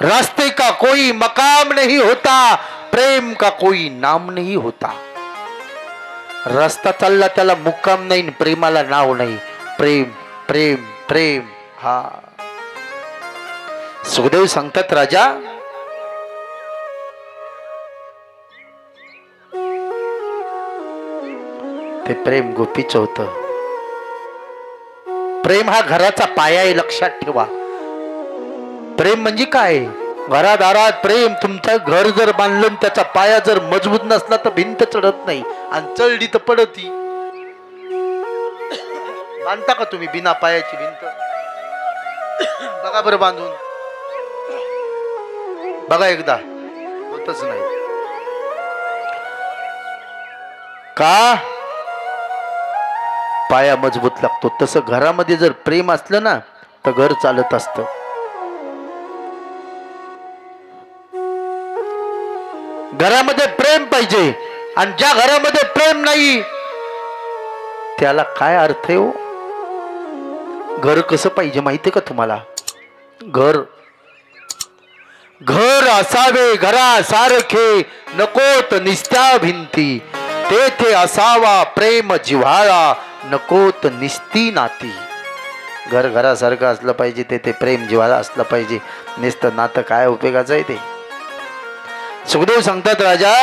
रास्ते का कोई मकाम नहीं होता, प्रेम का कोई नाम नहीं होता. रस्ता चालला त्याला मुक्काम नाही, प्रेमाला नाव नाही. प्रेम प्रेम प्रेम. हा, सुखदेव सांगतात, राजा, ते प्रेम गोपीचं होतं. प्रेम हा घराचा पाया आहे, लक्षात ठेवा. प्रेम म्हणजे काय? घरादारात प्रेम. तुमचं घर जर बांधलं त्याचा पाया जर मजबूत नसला तर भिंत चढत नाही, आणि चढली तर पडती. बांधता का तुम्ही बिना पायाची भिंत? बघा बरं बांधून, बघा एकदा, होतच नाही. का? पाया मजबूत लागतो. तसं घरामध्ये जर प्रेम असलं ना तर घर चालत असतं. घरामध्ये प्रेम पाहिजे, आणि ज्या घरामध्ये प्रेम नाही त्याला काय अर्थ आहे हो? घर कसं पाहिजे माहितीये का तुम्हाला? घर असावे घरासारखे, नकोत निस्त्या भिंती, तेथे असावा प्रेम जिव्हाळा, नकोत निस्ती नाती. घर घरासारखं असलं पाहिजे, ते प्रेम जिव्हाळा असलं पाहिजे. नुसतं नातं काय उपयोगाचं आहे ते. सुखदेव सांगतात, राजा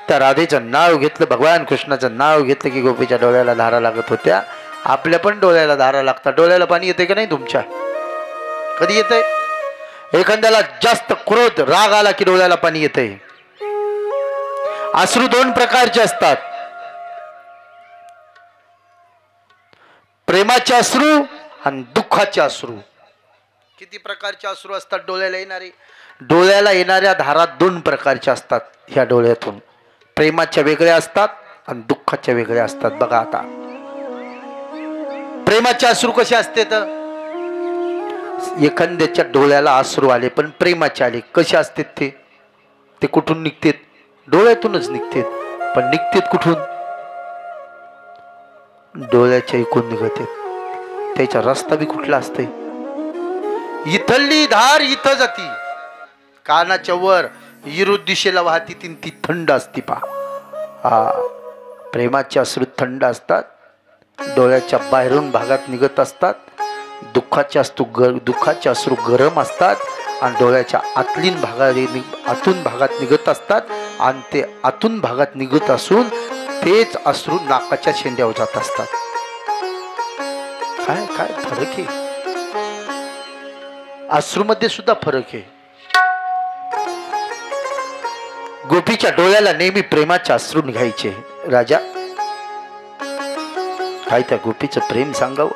त्या राधेचं नाव घेतलं, भगवान कृष्णाचं नाव घेतलं की गोपीच्या डोळ्याला धारा लागत होत्या. आपल्या पण डोळ्याला धारा लागतात. डोळ्याला पाणी येते का नाही तुमच्या? कधी येतंय? एखाद्याला जास्त क्रोध राग आला की डोळ्याला पाणी येतंय. अश्रू दोन प्रकारचे असतात, प्रेमाचे अश्रू आणि दुःखाचे अश्रू. किती प्रकारचे अश्रू असतात डोळ्याला येणारे? डोळ्याला येणाऱ्या धारा दोन प्रकारच्या असतात. ह्या डोळ्यातून प्रेमाच्या वेगळ्या असतात आणि दुःखाच्या वेगळ्या असतात. बघा आता, प्रेमाचे अश्रू कसे असते तर एखाद्याच्या डोळ्याला अश्रू आले पण प्रेमाचे आले, कसे असते ते कुठून निघतात? डोळ्यातूनच निघतात. पण निघतात कुठून? डोळ्याच्या ऐकून निघतात. त्याचा रस्ता बी कुठला असते? इथली धार इथं जाती, कानाच्या वर विरुद्ध दिशेला वाहती, ती थंड असती. पहा, प्रेमाचे अश्रू थंड असतात, डोळ्याच्या बाहेरून भागात निघत असतात. दुःखाचे अश्रू गरम असतात आणि डोळ्याच्या आतून भागात निघत असतात. आणि ते आतून भागात निघत असून तेच अश्रू नाकाच्या शेंड्यावर जात असतात. काय काय फरक आहे? अश्रूमध्ये सुद्धा फरक आहे. गोपीच्या डोळ्याला नेहमी प्रेमाचे अश्रू निघायचे. राजा काय त्या गोपीचं प्रेम सांगावं?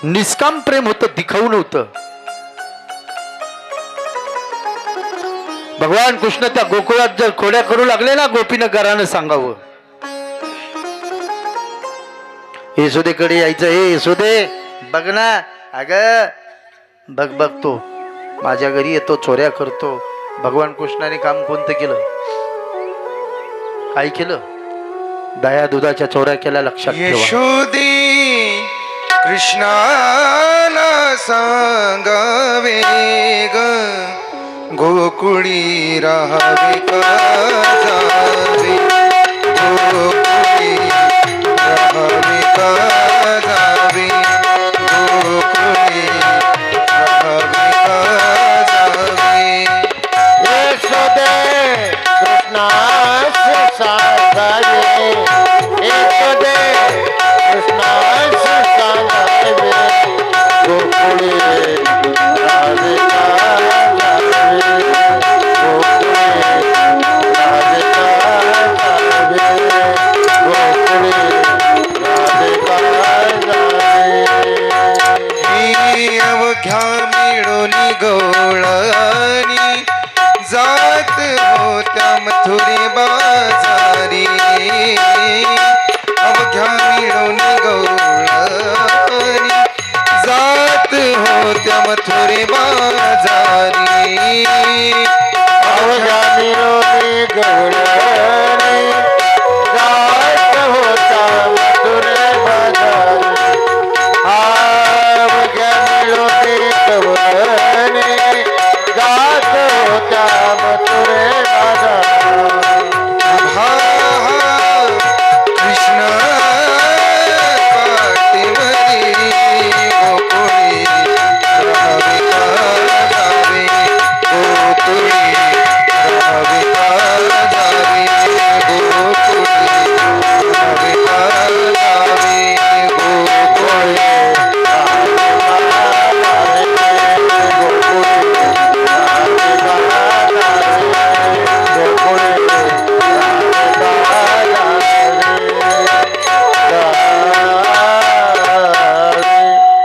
निष्काम प्रेम होतं, दिखाऊ नव्हतं. भगवान कृष्ण त्या गोकुळात जर खोड्या करू लागले ना, गोपीनं घरानं सांगावं, यशोदेकडे यायचं. हे यशोदे बघ ना, अगं बघ तो माझ्या घरी येतो, चोऱ्या करतो. भगवान कृष्णाने काम कोणतं केलं? काय केलं? दया दुधाच्या चोऱ्या केल्या. लक्षात ठेवा. यशोदे कृष्णाला सांगावे ग, गोकुळी राहावे का जावे, गोकुळी राहावे का जावे, गोकुळी राहावे का जावे. यशोदे कृष्णास सांगावे, यशोदे कृष्णास सांगावे, गोकुळी राहावे का जावे, गोकुळी राहावे का जावे, गोकुळी राहावे का जावे. ही अवघ्या मिळून गवळणी जात होत्या मथुरे बाजारी, अवघ्या मिळून गवळणी जात होत्या मथुरे बाजारी, अवघ्या मिळून गवळणी जात होता मथुरे बाजारी, अवघ्या मिळून गवळणी जात होत्या मथुरे बाजारी. कृष्ण पाठीमध्ये गोकुळी राहावे का जावे, गोकुळी राहावे का जावे, गोकुळी राहावे का जावे, गोकुळी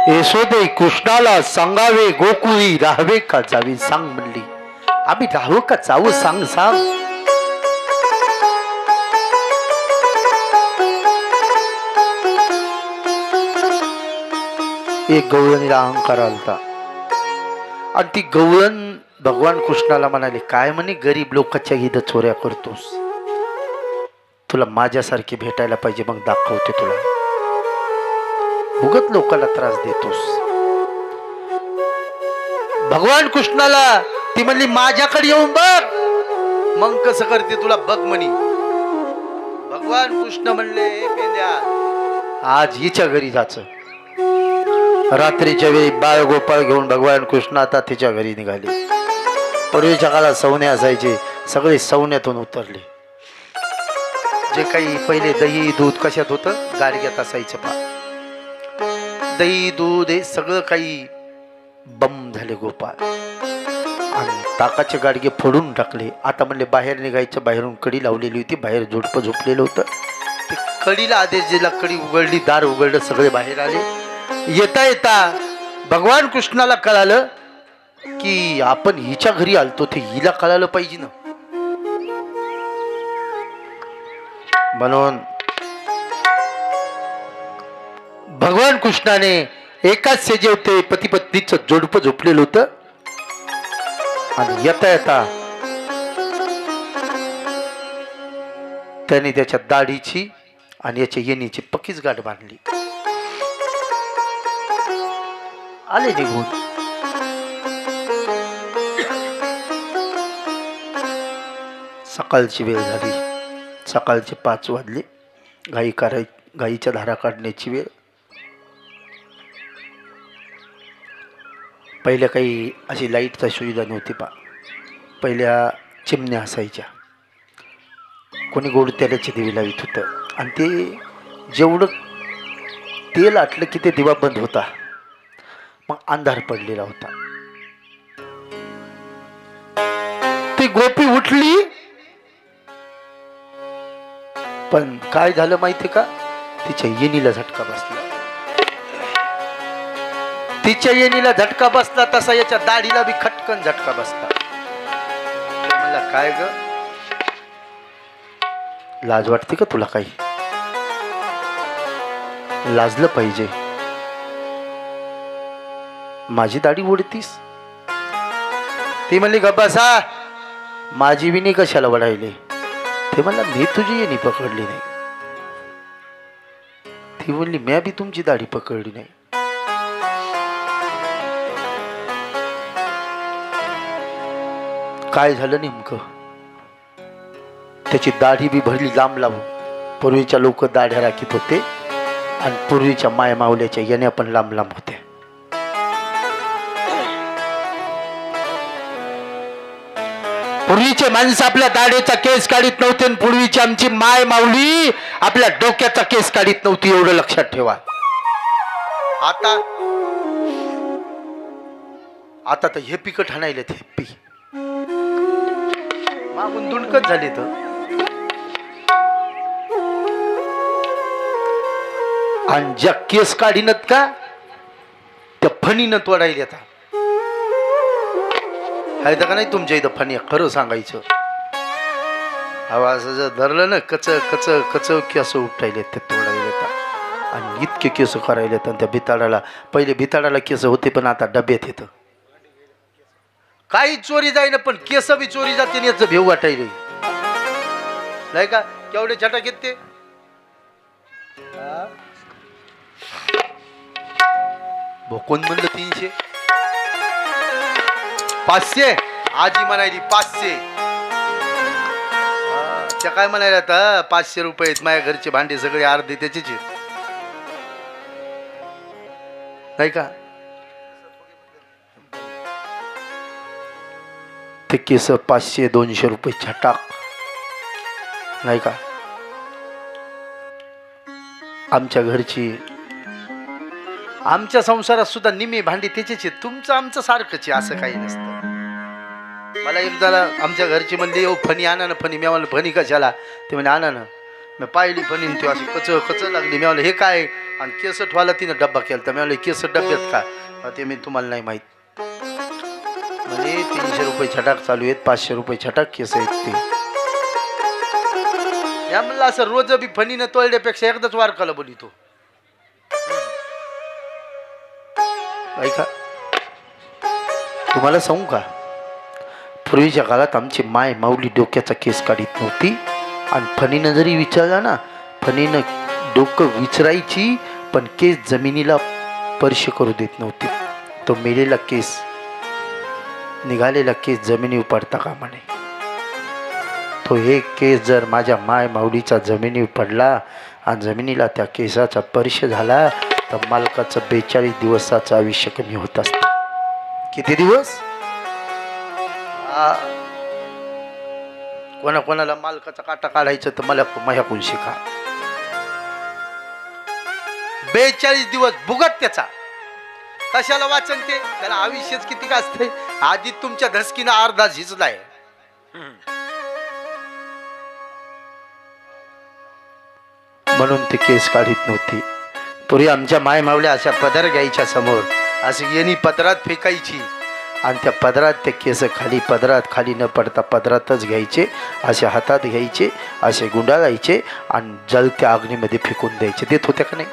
यशोदे कृष्णाला सांगावे, गोकुळी राहावे का जावे. सांग म्हणली. आम्ही राहू का जाऊ? सांग सांग. एक गवळणीला अहंकार आलता आणि ती गवळण भगवान कृष्णाला म्हणाले, काय म्हणे गरीब लोकांच्या इथं चोऱ्या करतोस, तुला माझ्यासारखी भेटायला पाहिजे, मग दाखवते तुला. उगत लोकांना त्रास देतोस. भगवान कृष्णाला ती म्हणली, माझ्याकडे येऊन बघ, मग कसं करते तुला बघ म्हणी. भगवान कृष्ण म्हणले, पेंद्या आज हिच्या घरी जायचं. रात्रीच्या वेळी बाळ गोपाळ घेऊन भगवान कृष्ण आता तिच्या घरी निघाले. पूर्वीच्या काळात सवणे असायचे, सगळे सवण्यातून उतरले. जे काही पहिले दही दूध कशात होतं, गाडग्यात असायचं पा. दही दूध हे सगळं काही बम झाले गोपाळ, आणि ताकाचे गाडगे फोडून टाकले. आता म्हणले बाहेर निघायचं. बाहेरून कडी लावलेली होती, बाहेर झोडपं झोपलेलं होतं. ते कडीला आदेश दिला, कडी उघडली, दार उघडलं, सगळे बाहेर आले. येता येता भगवान कृष्णाला कळालं की आपण हिच्या घरी आलतो, ते हिला कळालं पाहिजे ना. म्हणून भगवान कृष्णाने एकाच सेजेवते पती पत्नीचं जोडपं झोपलेलं होतं, आणि येता येता त्याने त्याच्या दाढीची आणि याच्या येणीची पक्कीच गाठ बांधली. आले निघून. सकाळची वेळ झाली. सकाळचे 5 वाजले. गाईच्या धारा काढण्याची वेळ. पहिल्या काही अशी लाईटचा सुविधा नव्हती पा. पहिल्या चिमण्या असायच्या. कोणी गोड तेलाची दिवी लावित होतं, आणि ते जेवढं तेल आटलं की ते दिवा बंद होता. मग अंधार पडलेला होता. ती गोपी उठली, पण काय झालं माहिती का, तिच्या येणीला झटका बसला. तिच्या येणीला झटका बसला तसा याच्या दाढीला बी खटकन झटका बसला. मला काय ग, लाज वाटते का तुला? काही लाजलं पाहिजे. माझी दाढी ओढतीस? ती म्हणली ग बसा, माझी विनी कशाला वडायले? ते म्हणला मी तुझी येणी पकडली नाही. ती म्हणली मी बी तुमची दाढी पकडली नाही. काय झालं नेमकं? त्याची दाढी बी भरली लांब लांब. पूर्वीच्या लोक दाढ्या राखीत होते, आणि पूर्वीच्या माय मावल्याच्या येण्या पण लांब लांब होत्या. पूर्वीचे माणसं आपल्या दाढीचा केस काढीत नव्हते, आणि पूर्वीची आमची माय माऊली आपल्या डोक्याचा केस काढीत नव्हती. एवढं लक्षात ठेवा. आता तर हे पिकं ठाणायले ते पी मागून दुणकत झाले. तर आणि ज्या केस काढीनत का त्या फणीनं तोडायला आता आहे का नाही तुमच्या इथं फणी? खरं सांगायचं, हवा असं जर धरलं ना, कच कच कच केस उपटायले ते तोडायला, आणि इतके केस करायले. आणि त्या भिताडाला, पहिले भिताडाला केस होते, पण आता डब्यात येतं. काही चोरी जाईना, पण केस बी चोरी जाते, याच भेव वाटायले नाही का? केवढे झटक येत ते. कोण म्हणलं 300 500? आजी म्हणायली 500. त्या काय म्हणायला आता 500 रुपये आहेत. माझ्या घरचे भांडे सगळे अर्धे त्याचेच आहेत नाही का? ते केस 500-200 रुपये छटाक नाही का? आमच्या घरची, आमच्या संसारात सुद्धा निम्मी भांडी त्याचीच आहेत. तुमचं आमचं सारखंच आहे, असं काही नसतं. मला एक जरा आमच्या घरची म्हणली येऊ फणी आणा ना फणी. मी म्हणलं फणी कशाला? ते म्हणजे आणा ना. मी पाहिली फणी, ती अशी कच लागली. मी म्हणलं हे काय? आणि केस ठेवायला तिनं डब्बा केला. मी म्हणलं केस डब्यात का? ते मी तुम्हाला नाही माहीत. म्हणजे 300 रुपये छटाक चालू आहेत, 500 रुपये छटाक केस आहेत ते. या म्हणलं असं रोज बी फणीनं तोडल्यापेक्षा एकदाच वारकाला बोलितो. ऐका, तुम्हाला सांगू का, पूर्वीच्या काळात आमची माय माऊली डोक्याचा केस काढीत नव्हती, आणि फणीनं जरी विचारला ना, फणीनं डोकं विचारायची, पण केस जमिनीला स्पर्श करू देत नव्हती. तो मेलेला केस, निघालेला केस जमिनीवर पडता कामा नये. तो एक केस जर माझ्या माय माऊलीचा जमिनीवर पडला आणि जमिनीला त्या केसाचा स्पर्श झाला, तर मालकाचं 42 दिवसाचं आयुष्य कमी होत असतं. किती दिवस? कोणाकोणाला मालकाचा काटा काढायचं तर मला माझ्याकडून शिका. 42 दिवस भुगत त्याचा. कशाला वाचन ते? त्याला आयुष्यच किती का असते. आधी तुमच्या धसकीनं अर्धा झिजलाय. म्हणून ते केस काढीत नव्हती. पूर्वी आमच्या माय मावल्या अशा पदर घ्यायच्या समोर, अशी येणी पदरात फेकायची आणि त्या पदरात ते केस खाली, पदरात खाली न पडता पदरातच घ्यायचे, असे हातात घ्यायचे, असे गुंडाळायचे आणि जळत्या अग्नीमध्ये फेकून द्यायचे. देत होत्या का नाही?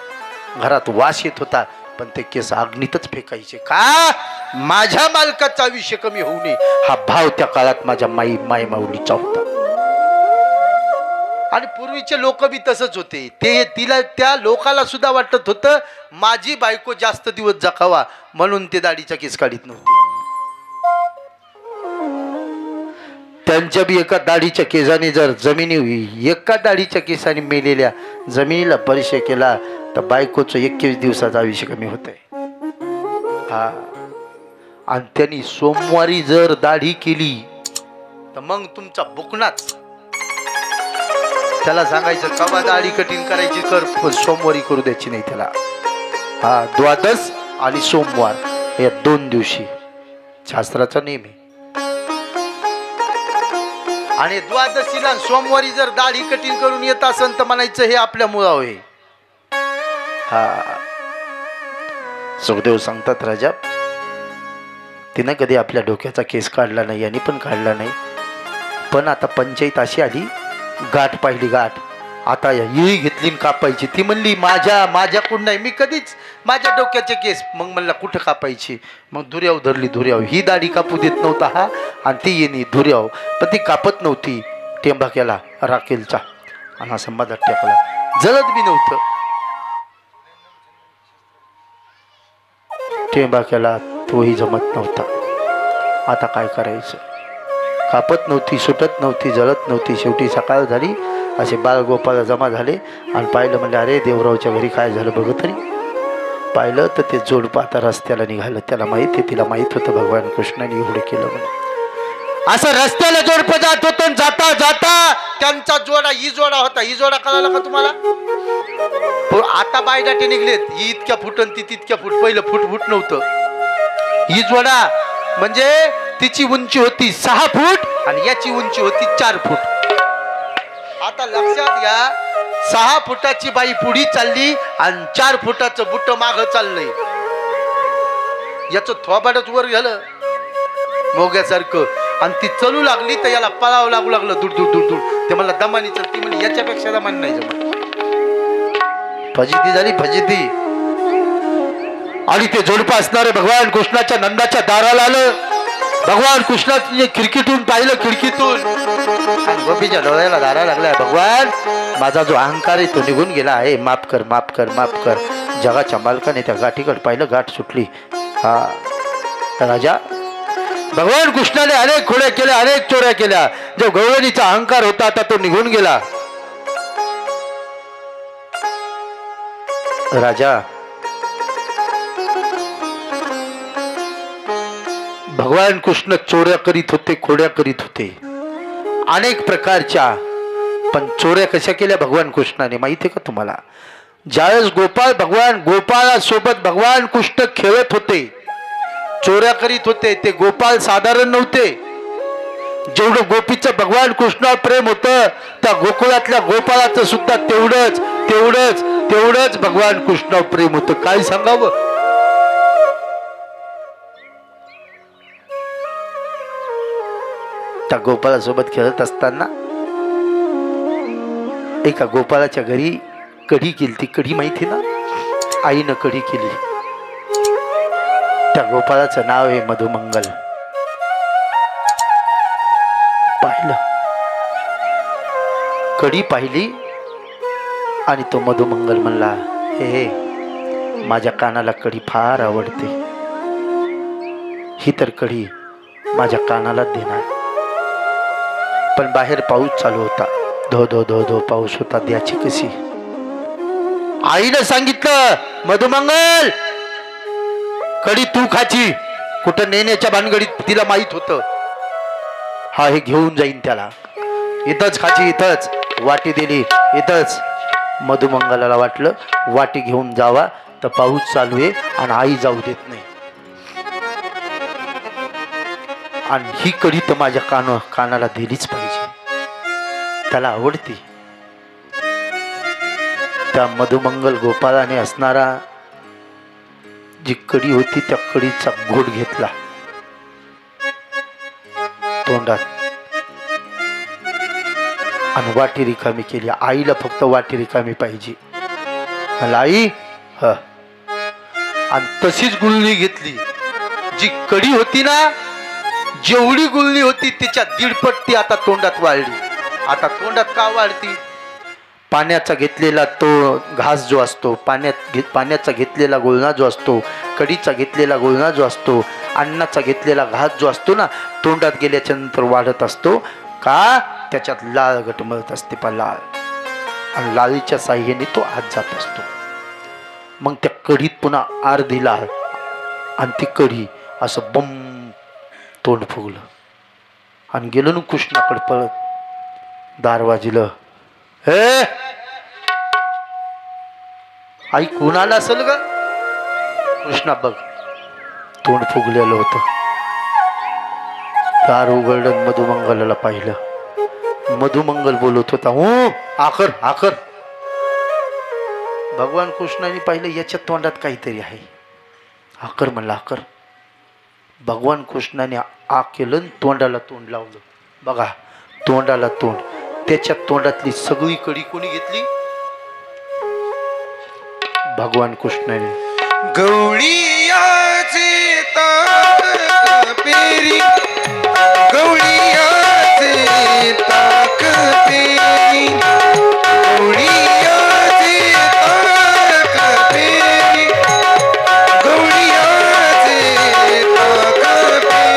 घरात वास येत होता पण ते केस अग्नीतच फेकायचे. का? माझ्या मालकाचा आयुष्य कमी होऊ नये हा भाव त्या काळात माझ्या माय माऊलीचा होता. आणि पूर्वीचे लोक बी तसंच होते. ते तिला त्या लोकाला सुद्धा वाटत होतं माझी बायको जास्त दिवस जगावा, म्हणून ते दाढीचा केस काढीत नव्हते. त्यांच्या बी एका दाढीच्या केसाने जर जमिनी, एका दाढीच्या केसाने मेलेल्या जमिनीला परिचय केला तर बायकोचं 21 दिवसाचं आयुष्य कमी होत आहे. हा, आणि त्यांनी सोमवारी जर दाढी केली तर मग तुमचा बुकनाच. त्याला सांगायचं कवा दाढी कटिंग करायची कर, पण सोमवारी करू द्यायची नाही त्याला. हा, द्वादश आणि सोमवार या 2 दिवशी शास्त्राचा नियम आहे. आणि द्वादशीला सोमवारी जर दाढी कटिंग करून येत असेल तर म्हणायचं हे आपल्या मुळावर आहे. हा, सुखदेव सांगतात राजा, तिनं कधी आपल्या डोक्याचा केस काढला नाही आणि पण काढला नाही. पण आता पंचायत अशी आली, गाठ पाहिली गाठ, आता ही घेतली कापायची. ती म्हणली माझ्याकडून नाही, मी कधीच माझ्या डोक्याचे केस. मग म्हणला कुठं कापायची? मग धुऱ्याव धरली. धुऱ्याव ही दाढी कापू देत नव्हता हा, आणि ती येणी धुऱ्याव, पण ती कापत नव्हती. टेंबा केला राखेलचा आणि असं मधात टाकला, जळत बी नव्हतं. टेंबा केला तोही जमत नव्हता. आता काय करायचं? कापत नव्हती, सुटत नव्हती, जळत नव्हती. शेवटी सकाळ झाली, असे बाळगोपाळ जमा झाले आणि पाहिलं. म्हणले अरे देवरावच्या घरी काय झालं बघ तरी. पाहिलं तर ते जोडपं आता रस्त्याला निघालं. त्याला माहित आहे, तिला माहित होतं भगवान कृष्णाने एवढं केलं म्हणून. असं रस्त्याला जोडपं जात होतं. जाता जाता त्यांचा जोडा ही जोडा होता. ही जोडा कळाला का तुम्हाला? आता बायडाटे निघलेत, ही इतक्या फूट आणि ती तितक्या फूट. पहिलं फूट नव्हतं. ही जोडा म्हणजे तिची उंची होती 6 फूट आणि याची उंची होती 4 फूट. आता लक्षात घ्या, 6 फुटाची बाई पुढी चालली आणि 4 फुटाचं बुट्ट मागं चाललंय. याचं थोबाडच वर झालं मोग्यासारखं, आणि ती चलू लागली तर याला पळावं लागलं दूर दूर दूर दूर. ते मला दमानी चलती म्हणजे याच्यापेक्षा दमानी नाही जमत. फजिती झाली, फजिती. आणि ते जोडपं असणारे भगवान कृष्णाच्या नंदाच्या दाराला आलं. भगवान कृष्णाने खिडकीतून पाहिलं, खिडकीतून गोपीच्या डोळ्याला दारा लागलाय. भगवान, माझा जो अहंकार आहे तो निघून गेला आहे, माफ कर माफ कर माफ कर. जगाच्या मालकाने त्या गाठीकडे पाहिलं, गाठ सुटली. हा राजा, भगवान कृष्णाने अनेक खोड्या केल्या, अनेक चोऱ्या केल्या. जो गवळणीचा अहंकार होता आता तो निघून गेला. राजा, भगवान कृष्ण चोऱ्या करीत होते, खोड्या करीत होते अनेक प्रकारच्या. पण चोऱ्या कशा केल्या भगवान कृष्णाने माहिती आहे का तुम्हाला? ज्यावेळेस गोपाळासोबत भगवान कृष्ण खेळत होते, चोऱ्या करीत होते, ते गोपाळ साधारण नव्हते. जेवढं गोपीचं भगवान कृष्णावर प्रेम होतं, त्या गोकुळातल्या गोपाळाचं सुद्धा तेवढंच तेवढंच तेवढंच भगवान कृष्णावर प्रेम होतं. काय सांगावं? त्या गोपाळासोबत खेळत असताना एका गोपाळाच्या घरी कढी केली. ती कढी माहिती ना, आईनं कढी केली. त्या गोपाळाचं नाव आहे मधुमंगल. पाहिलं, कढी पाहिली आणि तो मधुमंगल म्हणला, हे माझ्या कानाला कढी फार आवडते, ही तर कढी माझ्या कानाला देणार. पण बाहेर पाऊस चालू होता, धो धो धो धो पाऊस होता. द्याची कशी? आईनं सांगितलं मधुमंगल कडी तू खाची. कुठं नेण्याच्या भानगडीत तिला माहित होतं हा हे घेऊन जाईन त्याला. इथंच खाची, इथंच वाटी दिली, इथंच. मधुमंगलाला वाटलं वाटी घेऊन जावा तर पाऊस चालू आहे आणि आई जाऊ देत नाही. आणि ही कडी तर माझ्या कानाला दिलीच पाहिजे, त्याला आवडती. त्या मधुमंगल गोपाळाने असणारा जी कडी होती त्या कडीचा घोट घेतला तोंडात आणि वाटी रिकामी केली. आईला फक्त वाटी रिकामी पाहिजे. आई ह आणि तशीच गुळणी घेतली. जी कडी होती ना, जेवढी गुळणी होती त्याच्या दीडपट ती आता तोंडात वाळली. आता तोंडात का वाढती? पाण्याचा घेतलेला तो घास जो असतो, पाण्याचा घेतलेला गुळणा जो असतो, कढीचा घेतलेला गुळणा जो असतो, अन्नाचा घेतलेला घास जो असतो ना, तोंडात गेल्याच्या नंतर वाढत असतो का? त्याच्यात लाळ घटमळत असते पा लाळ, आणि लाळीच्या साह्याने तो आत जात असतो. मग त्या कढीत पुन्हा अर्धी लाळ आणि ती कढी असं बम तोंड फुगलं आणि गेलो ना कृष्णाकडे पळत. दार वाजलं. हे आई कोण आला असेल ग? कृष्णा बघ तोंड फुगलेलं होतं. दार उघडलं, मधुमंगलाला पाहिलं. मधुमंगल बोलत होता, हो आकर आकर. भगवान कृष्णाने पाहिलं याच्या तोंडात काहीतरी आहे. आकर म्हणला आकर. भगवान कृष्णाने आ केलं, तोंडाला तोंड लावलं. बघा तोंडाला तोंड. त्याच्या तोंडातली सगळी कडी कोणी घेतली? भगवान कृष्णाने. गवळीयाचे ताक पेरी, गवळीयाचे ताक पेरी, गवळीयाचे ताक पेरी, गवळीयाचे ताक पेरी.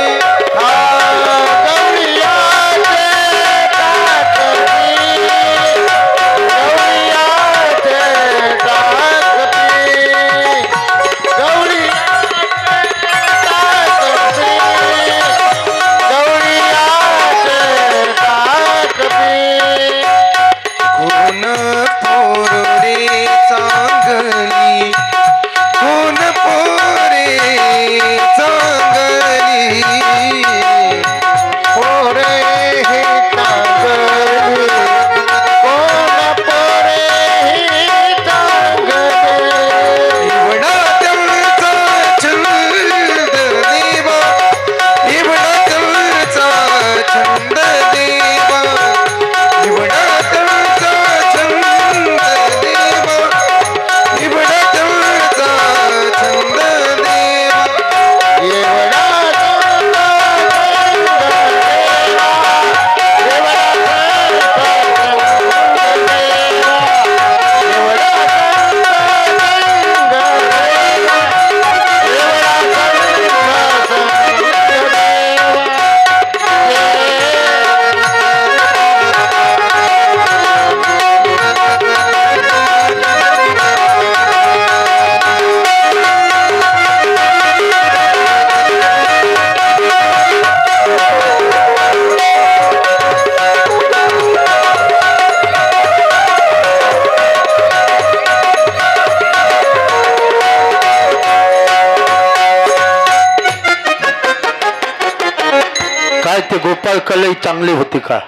ते गोपाळ कलई चांगली होती का?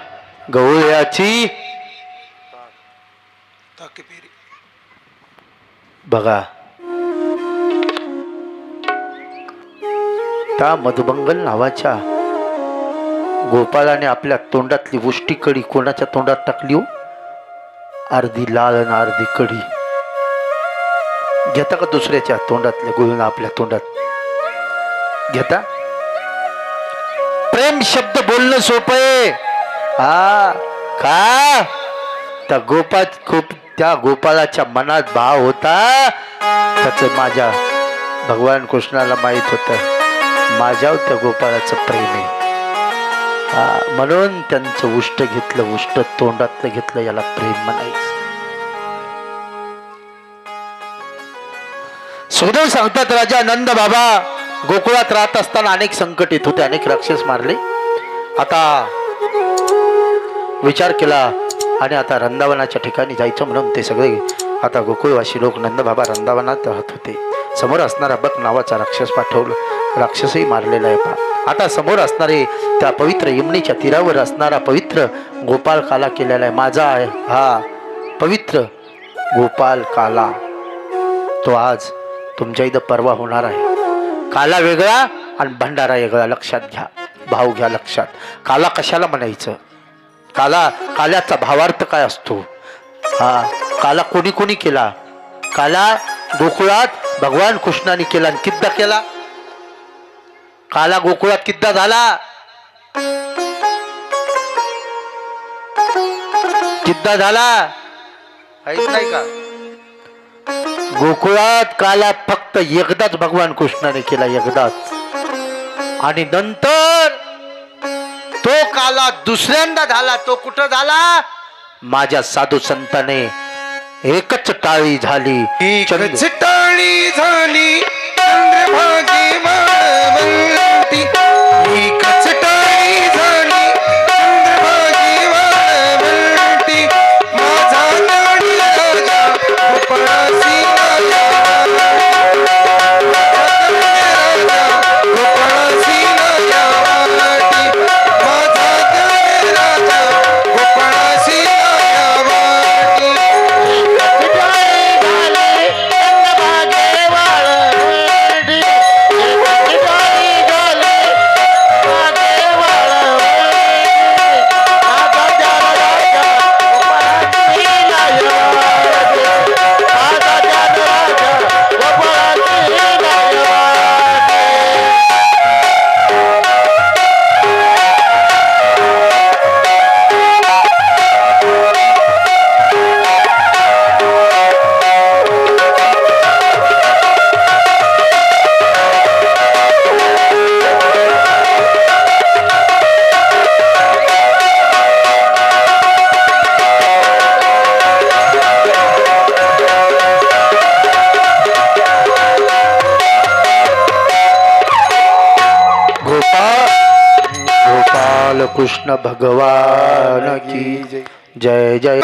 गवळ्याची बघा. त्या मधुमंगल नावाच्या गोपाळाने आपल्या तोंडातली उष्टी कडी कोणाच्या तोंडात टाकली हो? अर्धी लाल आणि अर्धी कडी. घेता का दुसऱ्याच्या तोंडातल्या गुळणा आपल्या तोंडात घेता? प्रेम शब्द बोलणं सोपं आहे. हा का? त्या गोपाळाच्या मनात भाव होता त्याच माझ्या भगवान कृष्णाला माहित होतं माझ्यावर त्या गोपाळाचं प्रेम आहे. म्हणून त्यांचं उष्ट घेतलं, उष्ट तोंडातलं घेतलं, याला प्रेम म्हणायचं. सुखदेव सांगतात राजा नंद बाबा गोकुळात राहत असताना अनेक संकट येत होते, अनेक राक्षस मारले. आता विचार केला आणि आता वृंदावनाच्या ठिकाणी जायचं म्हणून ते सगळे आता गोकुळवासी लोक नंद बाबा वृंदावनात राहत होते. समोर असणारा बक नावाचा राक्षस पाठवलं, राक्षसही मारलेला आहे पा. आता समोर असणारे त्या पवित्र यमुनेच्या तीरावर असणारा पवित्र गोपाल काला केलेला आहे. माझा आहे हा पवित्र गोपाल काला, तो आज तुमच्या इथं परवा होणार आहे. काला वेगळा आणि भंडारा वेगळा, लक्षात घ्या, भाव घ्या लक्षात. काला कशाला म्हणायचं, काल्याचा भावार्थ काय असतो. हा काला कोणी कोणी केला, काला गोकुळात भगवान कृष्णाने केला. आणि किद्दा केला काला, गोकुळात किद्दा झाला, किद्दा झाला नाही का. गोकुळात काला फक्त एकदाच भगवान कृष्णाने केला, एकदाच. आणि नंतर तो काला दुसऱ्यांदा झाला. तो कुठं झाला, माझ्या साधू संताने एकच टाळी झाली, एकच टाळी झाली चंद्रभागे वाळवंटी. एकच टाळी झाली चंद्रभागे वाळवंटी. माझा लाडी राजा गोपाळासी आया, राजा गोपाळासी आया वाटी. माझा राजा गोपाळासी आया वाटी. कृष्ण भगवान की जय जय.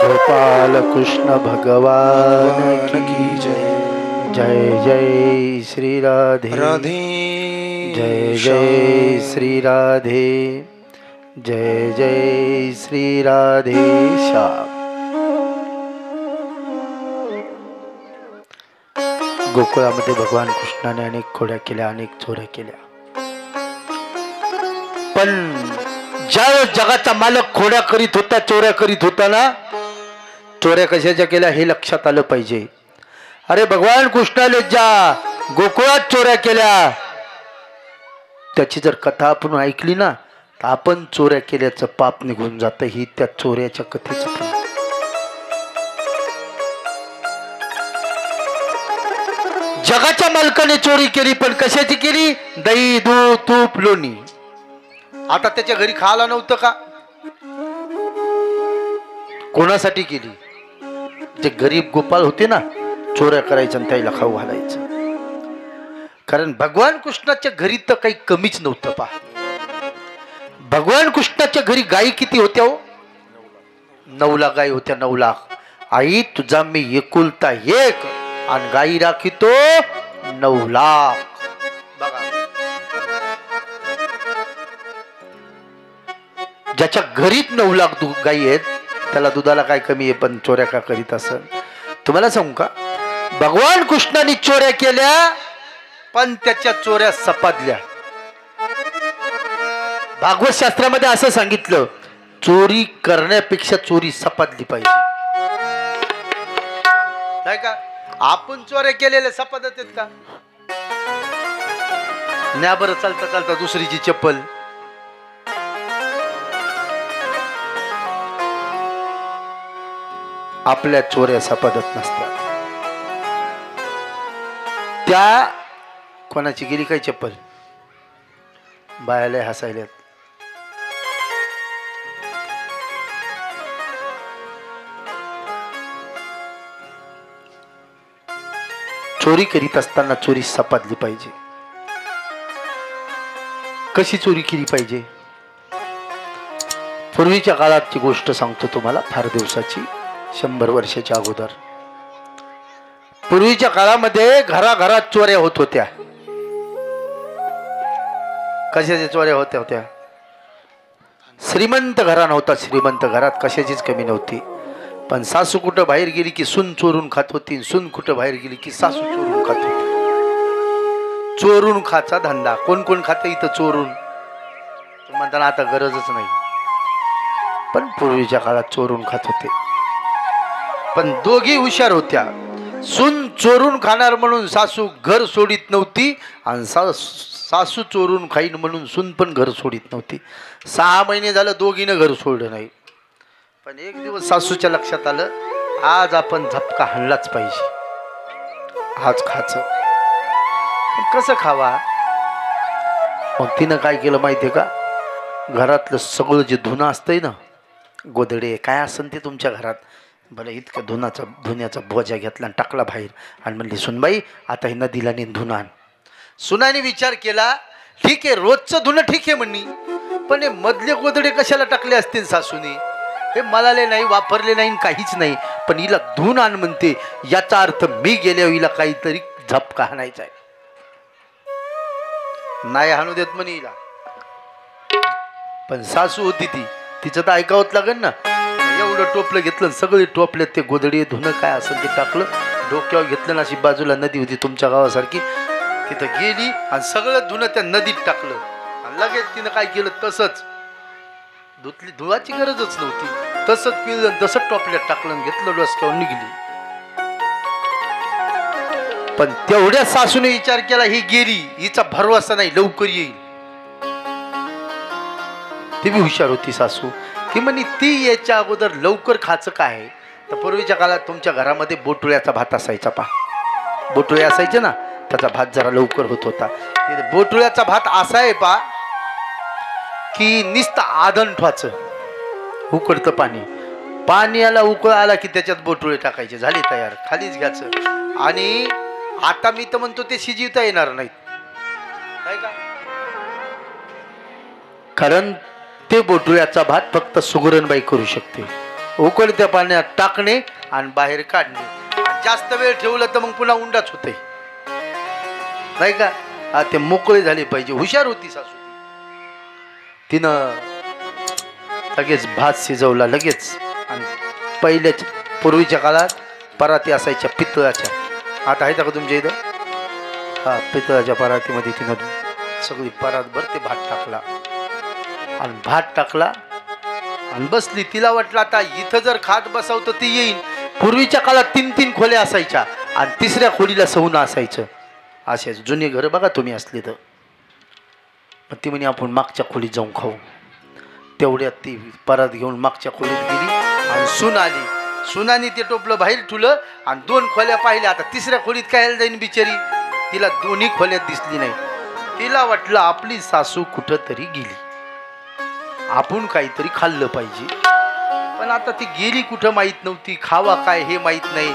गोपाल कृष्ण भगवान की जय। जय जय श्री राधे राधे जय जय श्री राधे जय जय श्री राधे श्याम। गोकुळामध्ये भगवान कृष्णाने अनेक खोड्या केल्या, अनेक चोऱ्या केल्या, पण ज्या जगाचा मालक खोड्या करीत होता, चोऱ्या करीत होता ना, चोऱ्या कशाच्या केल्या हे लक्षात आलं पाहिजे. अरे भगवान कृष्णाने ज्या गोकुळात चोऱ्या केल्या त्याची जर कथा आपण ऐकली ना तर आपण चोऱ्या केल्याचं पाप निघून जातं. ही त्या चोऱ्याच्या कथेचं फळ. जगाच्या मालकाने चोरी केली, पण कशाची केली? दही, दूध, तूप, लोणी. आता त्याच्या घरी खायला नव्हतं का? कोणासाठी केली? जे गरीब गोपाळ होते ना, चोऱ्या करायचं आणि त्याला खाऊ घालायचं. कारण भगवान कृष्णाच्या घरी तर काही कमीच नव्हतं. पहा, भगवान कृष्णाच्या घरी गायी किती होत्या हो? 9 लाख गायी होत्या. 9 लाख. आई तुझा मी एकुलता एक आणि गायी राखितो 9 लाख. बघा, ज्याच्या घरीत 9 लाख गायी आहेत त्याला दुधाला काय कमी आहे, पण चोऱ्या का करीत असं? तुम्हाला सांगू का, भगवान कृष्णाने चोऱ्या केल्या पण त्याच्या चोऱ्या सपादल्या. भागवत शास्त्रामध्ये असं सांगितलं, चोरी करण्यापेक्षा चोरी सपादली पाहिजे. नाही का? आपण चोऱ्या केलेल्या सपादत आहेत का? न्या बरं चालता चालता दुसरीची चप्पल. आपल्या चोऱ्या सपादत नसतात. त्या कोणाची गेली काय चप्पल? बायाला हसायल्यात. चोरी करीत असताना चोरी सपादली पाहिजे. कशी चोरी केली पाहिजे? पूर्वीच्या काळाची गोष्ट सांगतो तुम्हाला, फार दिवसाची, 100 वर्षाच्या अगोदर. पूर्वीच्या काळामध्ये घराघरात चोऱ्या होत होत्या. कशाच्या चोऱ्या होत्या होत्या? श्रीमंत घरा नव्हता, श्रीमंत घरात कशाचीच कमी नव्हती, पण सासू कुठं बाहेर गेली की सून चोरून खात होती, सून कुठं बाहेर गेली की सासू चोरून खात होती. चोरून खाचा धंदा. कोण कोण खातं इथं चोरून? म्हणताना आता गरजच नाही, पण पूर्वीच्या काळात चोरून खात होते. पण दोघी हुशार होत्या. सून चोरून खाणार म्हणून सासू घर सोडित नव्हती, आणि सासू चोरून खाईन म्हणून सून पण घर सोडित नव्हती. 6 महिने झालं दोघीनं घर सोडलं नाही. पण एक दिवस सासूच्या लक्षात आलं, आज आपण झपका हाणलाच पाहिजे, आज खायचं. पण कसं खावा? मग तिनं काय केलं माहितीये का? घरातलं सगळं जे धुणं असतंय ना, गोदडे काय असन ते तुमच्या घरात, भले इतकं धुण्याचा बोजा घेतला आणि टाकला बाहेर, आणि म्हणली सुनबाई आता ही नदीला नेऊन धुणं आण. सुनाने विचार केला, ठीक आहे रोजचं धुणं ठीक आहे म्हणणी, पण हे मधले गोदडे कशाला टाकले असतील सासूने? हे मलाले नाही, वापरले नाही, काहीच नाही, पण हिला धुवून आण म्हणते, याचा अर्थ मी गेल्यावर हिला काहीतरी झपका हाणायचा आहे. नाही हाणू देत म्हणे हिला. पण सासू होती ती, तिचं तर ऐकावंच लागेल ना. एवढं टोपलं घेतलं, सगळे टोपले ते गोदडी धुणं काय असेल ते टाकलं, डोक्यावर घेतलं, अशी बाजूला नदी होती तुमच्या गावासारखी, तिथं गेली आणि सगळं धुणं त्या नदीत टाकलं. आणि लगेच तिनं काय केलं, तसंच धुवाची गरजच नव्हती, तसंच पिळलं, तसंच टोपल्यात टाकलं, घेतलं डोसक्यावर निघली. पण तेवढ्या सासूने विचार केला, ही गेली, हिचा भरवसा नाही, लवकर येईल. ती बी हुशार होती सासू. ती म्हणे ती याच्या अगोदर लवकर खायचं काय? तर पूर्वीच्या काळात तुमच्या घरामध्ये बोटुळ्याचा भात असायचा. पहा, बोटुळे असायचे ना, त्याचा भात जरा लवकर होत होता. बोटुळ्याचा भात असा आहे पा की नुसतं आदन ठेवायचं, उकडतं पाणी आला, उकळ आला की त्याच्यात बोटुळे टाकायचे, झाले तयार, खालीच घ्यायचं. आणि आता मी तर म्हणतो ते शिजवता येणार नाहीत, नाही का? कारण ते बोटुळ्याचा भात फक्त सुगरणबाई करू शकते. उकळत्या पाण्यात टाकणे आणि बाहेर काढणे. आणि जास्त वेळ ठेवलं तर मग पुन्हा उंडाच होते नाही का. हा ते मोकळे झाले पाहिजे. हुशार होती सासू. तिनं लगेच भात शिजवला लगेच. आणि पहिल्याच पूर्वीच्या काळात पराती असायच्या पितळाच्या. आता आहेत का तुमच्या इथं? हा पितळाच्या परातीमध्ये तिनं सगळी परातभर ते भात टाकला आणि भात टाकला आणि बसली. तिला वाटलं आता इथं जर खात बसाव तर ती येईन. पूर्वीच्या काळात 3-3 खोल्या असायच्या आणि तिसऱ्या खोलीला सौनं असायचं. असे जुने घर बघा तुम्ही असले तर. मग ती म्हणे आपण मागच्या खोलीत जाऊन खाऊ. तेवढ्यात ती परात घेऊन मागच्या खोलीत गेली आणि सून आली. सुनाने ते टोपलं बाहेर ठुलं आणि 2 खोल्या पाहिल्या. आता तिसऱ्या खोलीत काय जाईन बिचारी. तिला दोन्ही खोल्यात दिसली नाही. तिला वाटलं आपली सासू कुठं तरी गेली, आपण काहीतरी खाल्लं पाहिजे. पण आता ती गेली कुठं माहीत नव्हती. खावा काय हे माहीत नाही.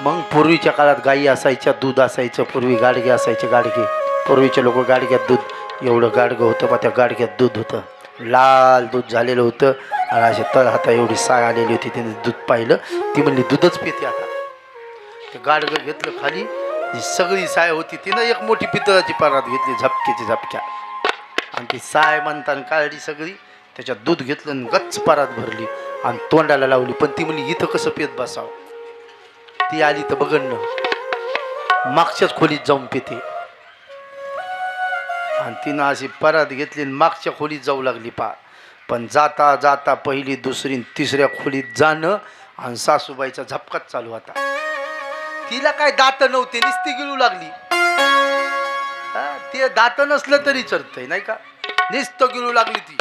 मग पूर्वीच्या काळात गायी असायच्या, दूध असायचं. पूर्वी गाडगे असायचे. गाडगे पूर्वीचे लोक गाडग्यात दूध एवढं गाडगं होतं बा. त्या गाडग्यात दूध होतं. लाल दूध झालेलं होतं आणि असे तळ हाता एवढी साय आलेली होती. तिने दूध पाहिलं. ती म्हणली दूधच पिते आता. ते गाडगं घेतलं खाली. जी सगळी साय होती तिनं एक मोठी पितळाची परात घेतली झपक्याची झपक्या आणि ती साय म्हणताना काढली सगळी. त्याच्यात दूध घेतलं आणि गच्च परात भरली आणि तोंडाला लावली. पण ती म्हणली इथं कसं पेत बसावं. ती आली तर बघणं मागच्याच खोलीत जाऊन पिते. आणि तिनं अशी परात घेतली आणि मागच्या खोलीत जाऊ लागली पा. पण जाता जाता पहिली दुसरी तिसऱ्या खोलीत जाणं आणि सासूबाईचा झपकाच चालू होता. तिला काय दात नव्हते, नुसती गिळू लागली. ते दात नसलं तरी चलतंय नाही का. नुसतं गिळू लागली ती.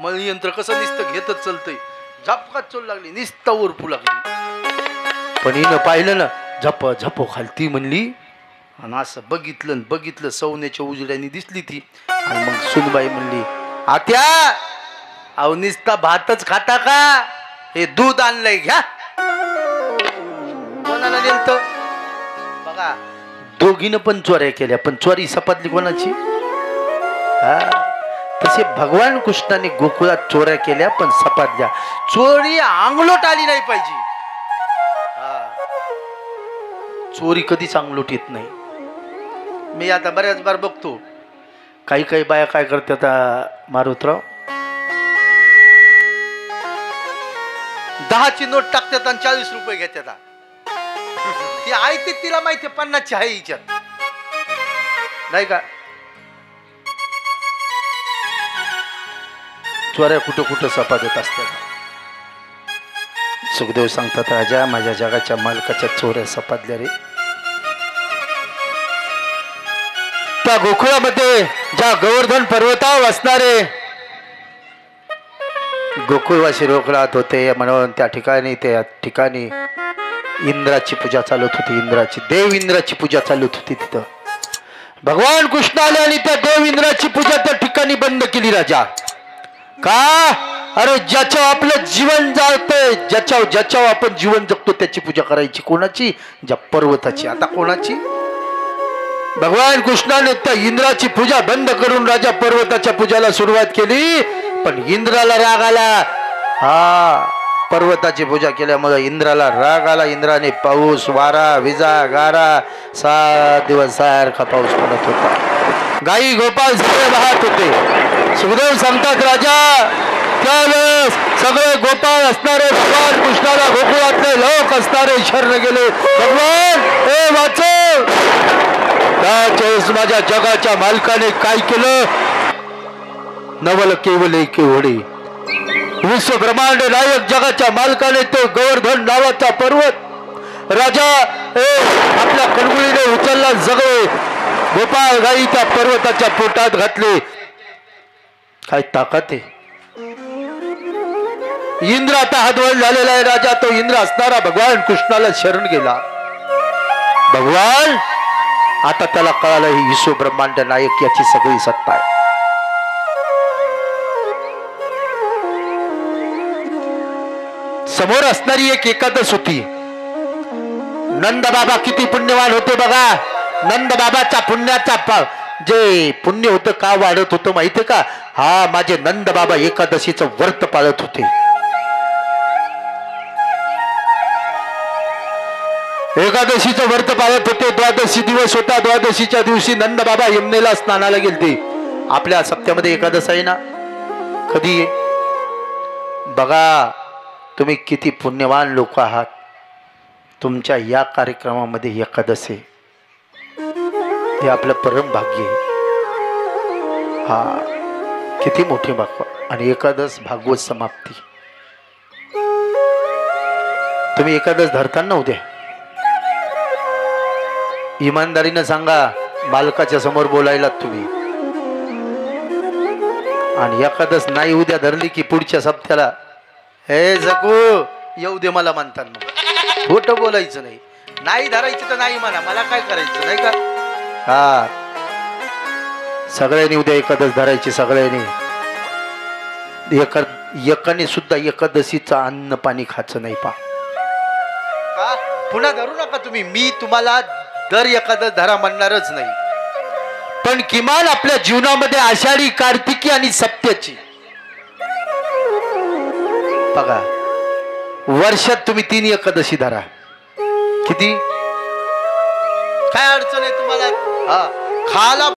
मळयंत्र कसं नुसतं घेतच चलतंय. झपकाच चालू लागली, नुसतं ओरपू लागली. पण हिनं पाहिलं ना झप झपो खाली. ती म्हणली आणि असं बघितलं बघितलं सौन्याच्या उजड्याने दिसली ती. आणि मग सुनबाई म्हणली आत्या अहो नुसता भातच खाता का, हे दूध आणलंय घ्या. कोणाला नेलतं बघा. दोघीनं पण चोऱ्या केल्या पण चोरी सपातली कोणाची. तसे भगवान कृष्णाने गोकुळात चोऱ्या केल्या पण सपातल्या. चोरी अंगलोट आली नाही पाहिजे. चोरी कधीच अंगलोट येत नाही. मी आता बऱ्याच बार बघतो काही काही बाया काय करतात मारुतराव 10ची नोट टाकतात आणि 40 रुपये घेतात. ती आहे ती तिला माहिती 50ची आहे हिच्यात नाही का. चोऱ्या कुठं कुठं सपादत असतात. सुखदेव सांगतात राजा माझ्या जगाच्या मालकाच्या चोऱ्या सपादल्या रे. त्या गोकुळामध्ये ज्या गोवर्धन पर्वतावर असणारे गोकुळवासी रोखलात होते म्हणून त्या ठिकाणी इंद्राची पूजा चालत होती. इंद्राची देव इंद्राची पूजा चालत होती. तिथं भगवान कृष्ण आले आणि त्या देव इंद्राची पूजा त्या ठिकाणी बंद केली राजा. का अरे ज्याच्यावर आपलं जीवन जाळतंय ज्याच्यावर आपण जीवन जगतो त्याची पूजा करायची. कोणाची? ज्या पर्वताची. आता कोणाची? भगवान कृष्णाने त्या इंद्राची पूजा बंद करून राजा पर्वताच्या पूजाला सुरुवात केली. पण इंद्राला राग आला. पर्वताची पूजा केल्यामुळे इंद्राला राग आला. इंद्राने पाऊस वारा विजा गारा 7 दिवस सारखा पाऊस पडत होता. गाई गोपाळ सगळे वाहत होते. सुखदेव सांगतात राजा त्यावेळेस सगळे गोपाळ असणारे भगवान कृष्णाला गोकुळातले लोक असणारे शरण गेले. भगवान हे वाचव. त्यावेळेस माझ्या जगाच्या मालकाने काय केलं. नवल केवल केवढे विश्व ब्रह्मांड नायक जगाच्या मालकाने तो गोवर्धन नावाचा पर्वत राजा आपल्या कणगुळीने उचलला. जगवे गोपाळ गाई त्या पर्वताच्या पोटात घातले. काय ताकद आहे. इंद्र आता हातवळ झालेला आहे राजा. तो इंद्र असणारा भगवान कृष्णाला शरण गेला. भगवान आता त्याला कळालं ही विश्व ब्रह्मांड नायक याची सगळी सत्ता आहे. समोर असणारी एक एकादश होती. नंद बाबा किती पुण्यवान होते बघा. नंद बाबाच्या पुण्याचा जे पुण्य होतं का वाढत होतं माहितीये का. माझे नंद बाबा एकादशीचं व्रत पाळत होते. एकादशीचं व्रत पाळत होते. द्वादशी दिवस होता. द्वादशीच्या दिवशी नंद बाबा यमुनेला स्नानाला गेलते. आपल्या सप्त्यामध्ये एकादश आहे ना, कधी आहे बघा. तुम्ही किती पुण्यवान लोक आहात. तुमच्या या कार्यक्रमामध्ये एकादश आहे, हे आपलं परम भाग्य आहे. हा किती मोठी भाग्य. आणि एकादश भागवत समाप्ती. तुम्ही एकादश धरताना उद्या इमानदारीनं सांगा, बालकाच्या समोर बोलायला तुम्ही. आणि एकादश नाही उद्या धरली की पुढच्या सप्त्याला हे जगू येऊ दे मला म्हणतात. मग खोटं बोलायचं नाही. नाही धरायचं तर नाही म्हणा, मला काय करायचं नाही का. हा सगळ्यांनी उद्या एकादश धरायची. सगळ्यांनी एकाने सुद्धा एकादशीचं अन्न पाणी खायचं नाही. पा का पुन्हा धरू नका तुम्ही. मी तुम्हाला दर एकादश धरा म्हणणारच नाही, पण किमान आपल्या जीवनामध्ये आषाढी, कार्तिकी आणि सप्त्याची बघा. वर्षात तुम्ही 3 एकादशी धरा. किती काय अडचण आहे तुम्हाला. हा खाला